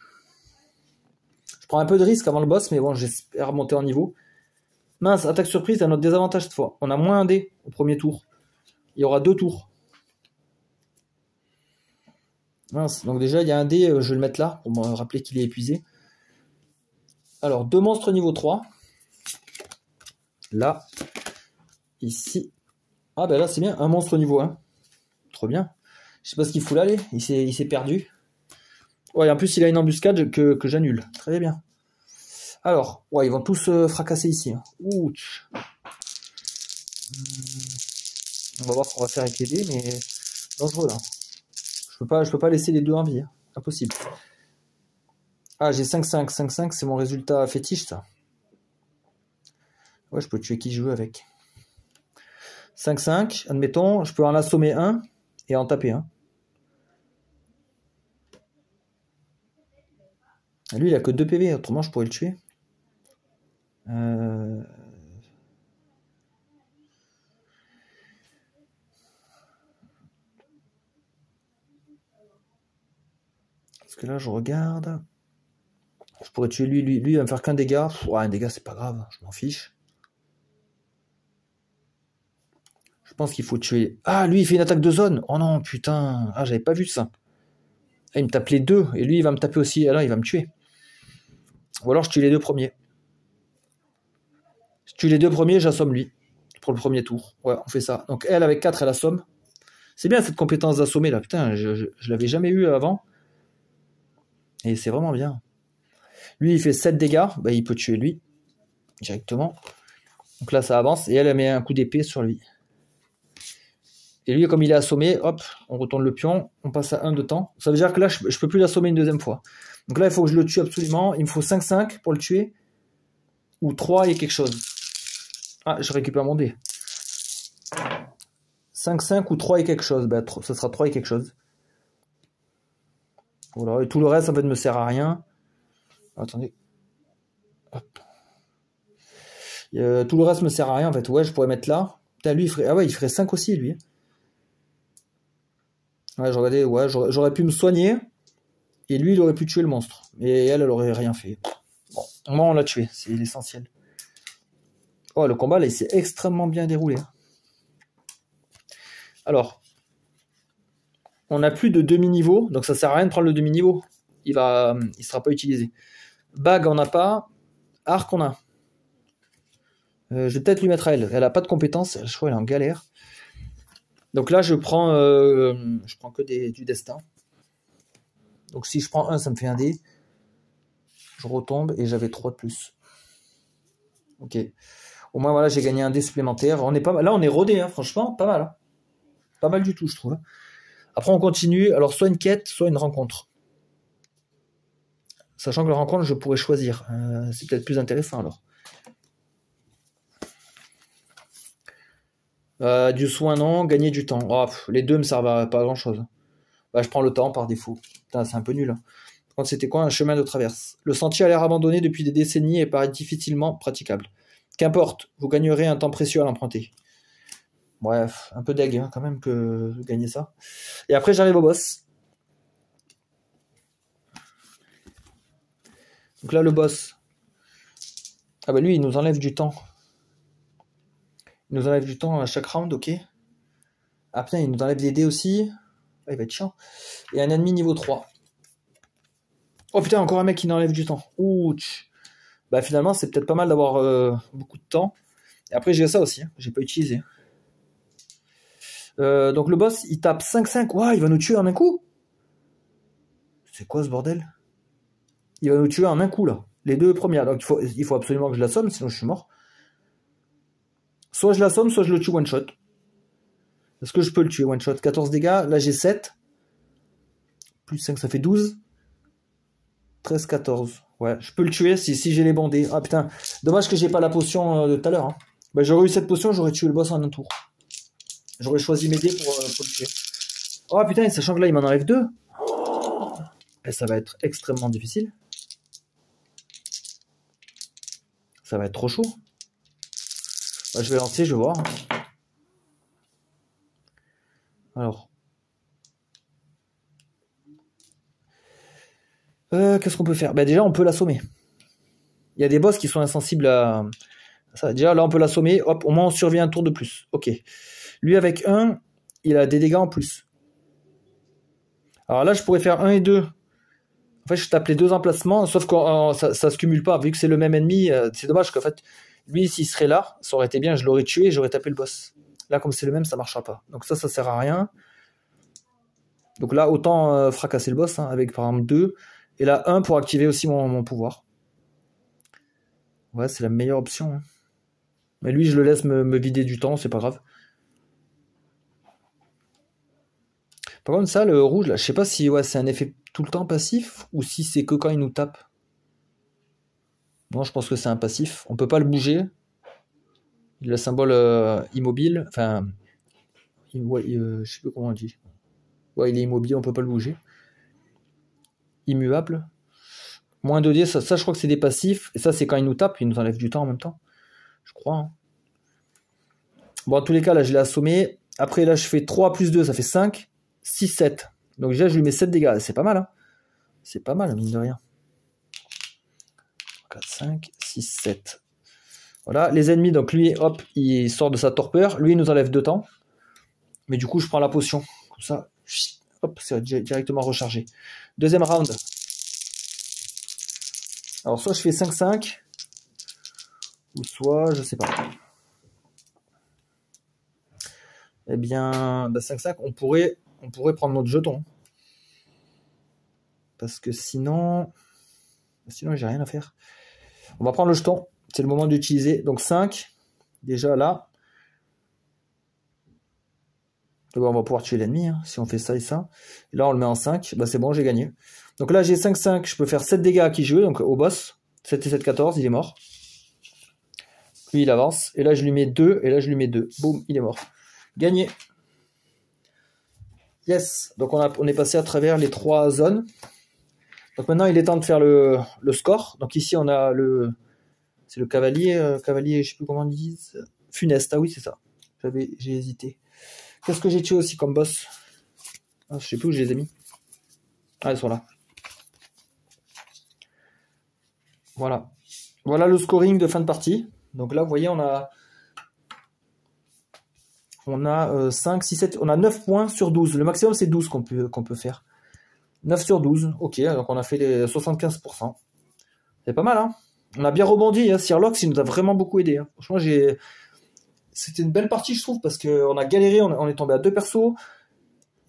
Speaker 1: Je prends un peu de risque avant le boss, mais bon, j'espère monter en niveau. Mince, attaque surprise à notre désavantage cette fois. On a moins un dé au premier tour. Il y aura 2 tours. Mince, donc déjà, il y a un dé, je vais le mettre là, pour me rappeler qu'il est épuisé. Alors, 2 monstres niveau 3. Là. Ici. Ah ben là, c'est bien, un monstre niveau 1. Trop bien. Je sais pas ce qu'il fout là, il s'est perdu. Ouais, en plus, il a une embuscade que j'annule. Très bien. Alors, ouais, ils vont tous fracasser ici. Hein. Ouch. On va voir ce qu'on va faire avec les dés, mais dangereux là. Je peux pas laisser les deux en vie. Hein. Impossible. Ah, j'ai 5-5. 5-5, c'est mon résultat fétiche, ça. Ouais, je peux tuer qui je veux avec. 5-5, admettons, je peux en assommer un et en taper un. Lui, il a que 2 PV, autrement je pourrais le tuer. Parce que là, je regarde. Je pourrais tuer lui. Lui, il va me faire qu'un dégât. Ouais, un dégât, c'est pas grave, je m'en fiche. Je pense qu'il faut tuer... Ah, lui, il fait une attaque de zone. Oh non, putain. Ah, j'avais pas vu ça. Ah, il me tape les deux. Et lui, il va me taper aussi. Alors, il va me tuer. Ou alors, je tue les deux premiers. Je tue les deux premiers, j'assomme lui. Pour le premier tour. Ouais, on fait ça. Donc, elle, avec 4, elle assomme. C'est bien, cette compétence d'assommer, là. Putain, je l'avais jamais eu avant. Et c'est vraiment bien. Lui, il fait 7 dégâts. Bah, il peut tuer lui. Directement. Donc là, ça avance. Et elle met un coup d'épée sur lui. Et lui, comme il est assommé, hop, on retourne le pion. On passe à 1 de temps. Ça veut dire que là, je peux plus l'assommer une deuxième fois. Donc là, il faut que je le tue absolument. Il me faut 5-5 pour le tuer. Ou 3 et quelque chose. Ah, je récupère mon dé. 5-5 ou 3 et quelque chose. Bah, ça sera 3 et quelque chose. Voilà. Et tout le reste, en fait, ne me sert à rien. Attendez. Hop. Tout le reste me sert à rien, en fait. Ouais, je pourrais mettre là. Putain, lui, il ferait... Ah ouais, il ferait 5 aussi, lui. Ouais, je regardais, ouais, j'aurais pu me soigner. Et lui, il aurait pu tuer le monstre. Et elle aurait rien fait. Bon, au moins, on l'a tué. C'est l'essentiel. Oh, le combat, là, il s'est extrêmement bien déroulé. Alors, on n'a plus de demi-niveau. Donc, ça sert à rien de prendre le demi-niveau. Il sera pas utilisé. Bague, on n'a pas. Arc, on a. Je vais peut-être lui mettre à elle. Elle a pas de compétences. Je crois qu'elle est en galère. Donc là, je prends que du destin. Donc si je prends 1, ça me fait un dé. Je retombe et j'avais 3 de plus. Ok. Au moins, voilà, j'ai gagné un dé supplémentaire. On est pas mal. Là, on est rodé, hein, franchement. Pas mal. Hein. Pas mal du tout, je trouve. Après, on continue. Alors, soit une quête, soit une rencontre. Sachant que la rencontre, je pourrais choisir. C'est peut-être plus intéressant, alors. Du soin, non. Gagner du temps. Oh, les deux me servent à pas grand-chose. Bah, je prends le temps par défaut. Putain, c'est un peu nul. Hein. Quand c'était quoi un chemin de traverse? Le sentier a l'air abandonné depuis des décennies et paraît difficilement praticable. Qu'importe, vous gagnerez un temps précieux à l'emprunter. Bref, un peu deg hein, quand même que de gagner ça. Et après j'arrive au boss. Donc là le boss. Ah bah lui il nous enlève du temps. Il nous enlève du temps à chaque round, ok. Ah putain il nous enlève des dés aussi. Ah, il va être chiant. Et un ennemi niveau 3. Oh putain encore un mec qui nous enlève du temps. Ouch. Bah finalement c'est peut-être pas mal d'avoir beaucoup de temps. Et après j'ai ça aussi, hein. J'ai pas utilisé. Donc le boss il tape 5-5. Ouah, il va nous tuer en un coup. C'est quoi ce bordel? Il va nous tuer en un coup là. Les deux premières. Donc il faut absolument que je l'assomme, sinon je suis mort. Soit je l'assomme, soit je le tue one shot. Est-ce que je peux le tuer one shot? 14 dégâts, là j'ai 7. Plus 5 ça fait 12. 13, 14. Ouais, je peux le tuer si j'ai les bons dés. Ah putain, dommage que j'ai pas la potion de tout à l'heure. Hein. Bah, j'aurais eu cette potion, j'aurais tué le boss en un tour. J'aurais choisi mes dés pour le tuer. Oh putain, sachant que là il m'en enlève 2. Et ça va être extrêmement difficile. Ça va être trop chaud. Bah, je vais lancer, je vais voir. Alors. Qu'est-ce qu'on peut faire? Bah déjà, on peut l'assommer. Il y a des boss qui sont insensibles à ça. Déjà, là, on peut l'assommer. Hop, au moins, on survit un tour de plus. Ok. Lui, avec 1, il a des dégâts en plus. Alors là, je pourrais faire 1 et 2. En fait, je tape les deux emplacements, sauf que ça se cumule pas. Vu que c'est le même ennemi, c'est dommage qu'en fait, lui, s'il serait là, ça aurait été bien, je l'aurais tué et j'aurais tapé le boss. Là, comme c'est le même, ça marchera pas. Donc ça sert à rien. Donc là, autant fracasser le boss, hein, avec par exemple 2. Et là, 1 pour activer aussi mon pouvoir. Ouais, c'est la meilleure option. Hein. Mais lui, je le laisse me vider du temps, c'est pas grave. Par contre, ça, le rouge, là, je sais pas si ouais, c'est un effet tout le temps passif ou si c'est que quand il nous tape. Non, je pense que c'est un passif. On peut pas le bouger. Il a le symbole immobile. Enfin, je sais plus comment on dit. Ouais, il est immobile, on peut pas le bouger. Immuable. Moins 2D, ça je crois que c'est des passifs. Et ça, c'est quand il nous tape, il nous enlève du temps en même temps. Je crois. Hein. Bon, en tous les cas, là, je l'ai assommé. Après, là, je fais 3 plus 2, ça fait 5. 6, 7. Donc déjà, je lui mets 7 dégâts. C'est pas mal, hein. C'est pas mal, mine de rien. 4, 5, 6, 7. Voilà, les ennemis, donc lui, hop, il sort de sa torpeur. Lui, il nous enlève 2 temps. Mais du coup, je prends la potion. Comme ça, hop, c'est directement rechargé. Deuxième round. Alors, soit je fais 5-5, ou soit, je sais pas. Eh bien, 5-5, on pourrait prendre notre jeton. Parce que sinon, j'ai rien à faire. On va prendre le jeton. C'est le moment d'utiliser. Donc 5, déjà là. On va pouvoir tuer l'ennemi, hein, si on fait ça et ça. Et là, on le met en 5. Bah, c'est bon, j'ai gagné. Donc là, j'ai 5-5. Je peux faire 7 dégâts à qui je veux. Donc au boss. 7 et 7, 14. Il est mort. Lui, il avance. Et là, je lui mets 2. Et là, je lui mets 2. Boum, il est mort. Gagné. Yes. Donc on est passé à travers les 3 zones. Donc maintenant, il est temps de faire le score. Donc ici, on a le... C'est le cavalier. Cavalier, je sais plus comment on dit. Funeste. Ah oui, c'est ça. J'ai hésité. Qu'est-ce que j'ai tué aussi comme boss? Ah, je sais plus où je les ai mis. Ah, ils sont là. Voilà. Voilà le scoring de fin de partie. Donc là, vous voyez, on a 5, 6, 7, on a 9 points sur 12. Le maximum, c'est 12 qu'on peut faire. 9 sur 12. Ok, donc on a fait les 75%. C'est pas mal, hein. On a bien rebondi. Hein. Sirlox, il nous a vraiment beaucoup aidé. Hein. Franchement, c'était une belle partie, je trouve, parce qu'on a galéré, on est tombé à 2 persos.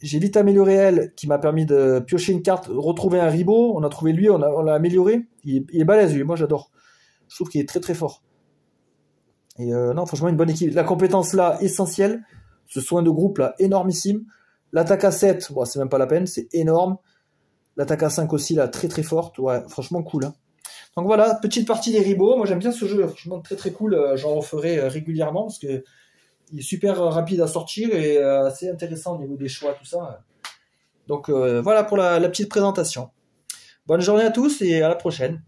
Speaker 1: J'ai vite amélioré elle, qui m'a permis de piocher une carte, retrouver un ribot. On a trouvé lui, on l'a amélioré. Il est balèze, lui. Moi, j'adore. Je trouve qu'il est très très fort. Et non, franchement, une bonne équipe. La compétence là, essentielle. Ce soin de groupe là, énormissime. L'attaque à 7, bon, c'est même pas la peine, c'est énorme. L'attaque à 5 aussi, là, très très forte. Ouais, franchement, cool. Hein. Donc voilà, petite partie des ribots. Moi, j'aime bien ce jeu. Franchement, très très cool. J'en referai régulièrement parce que il est super rapide à sortir et assez intéressant au niveau des choix, tout ça. Donc voilà pour la petite présentation. Bonne journée à tous et à la prochaine.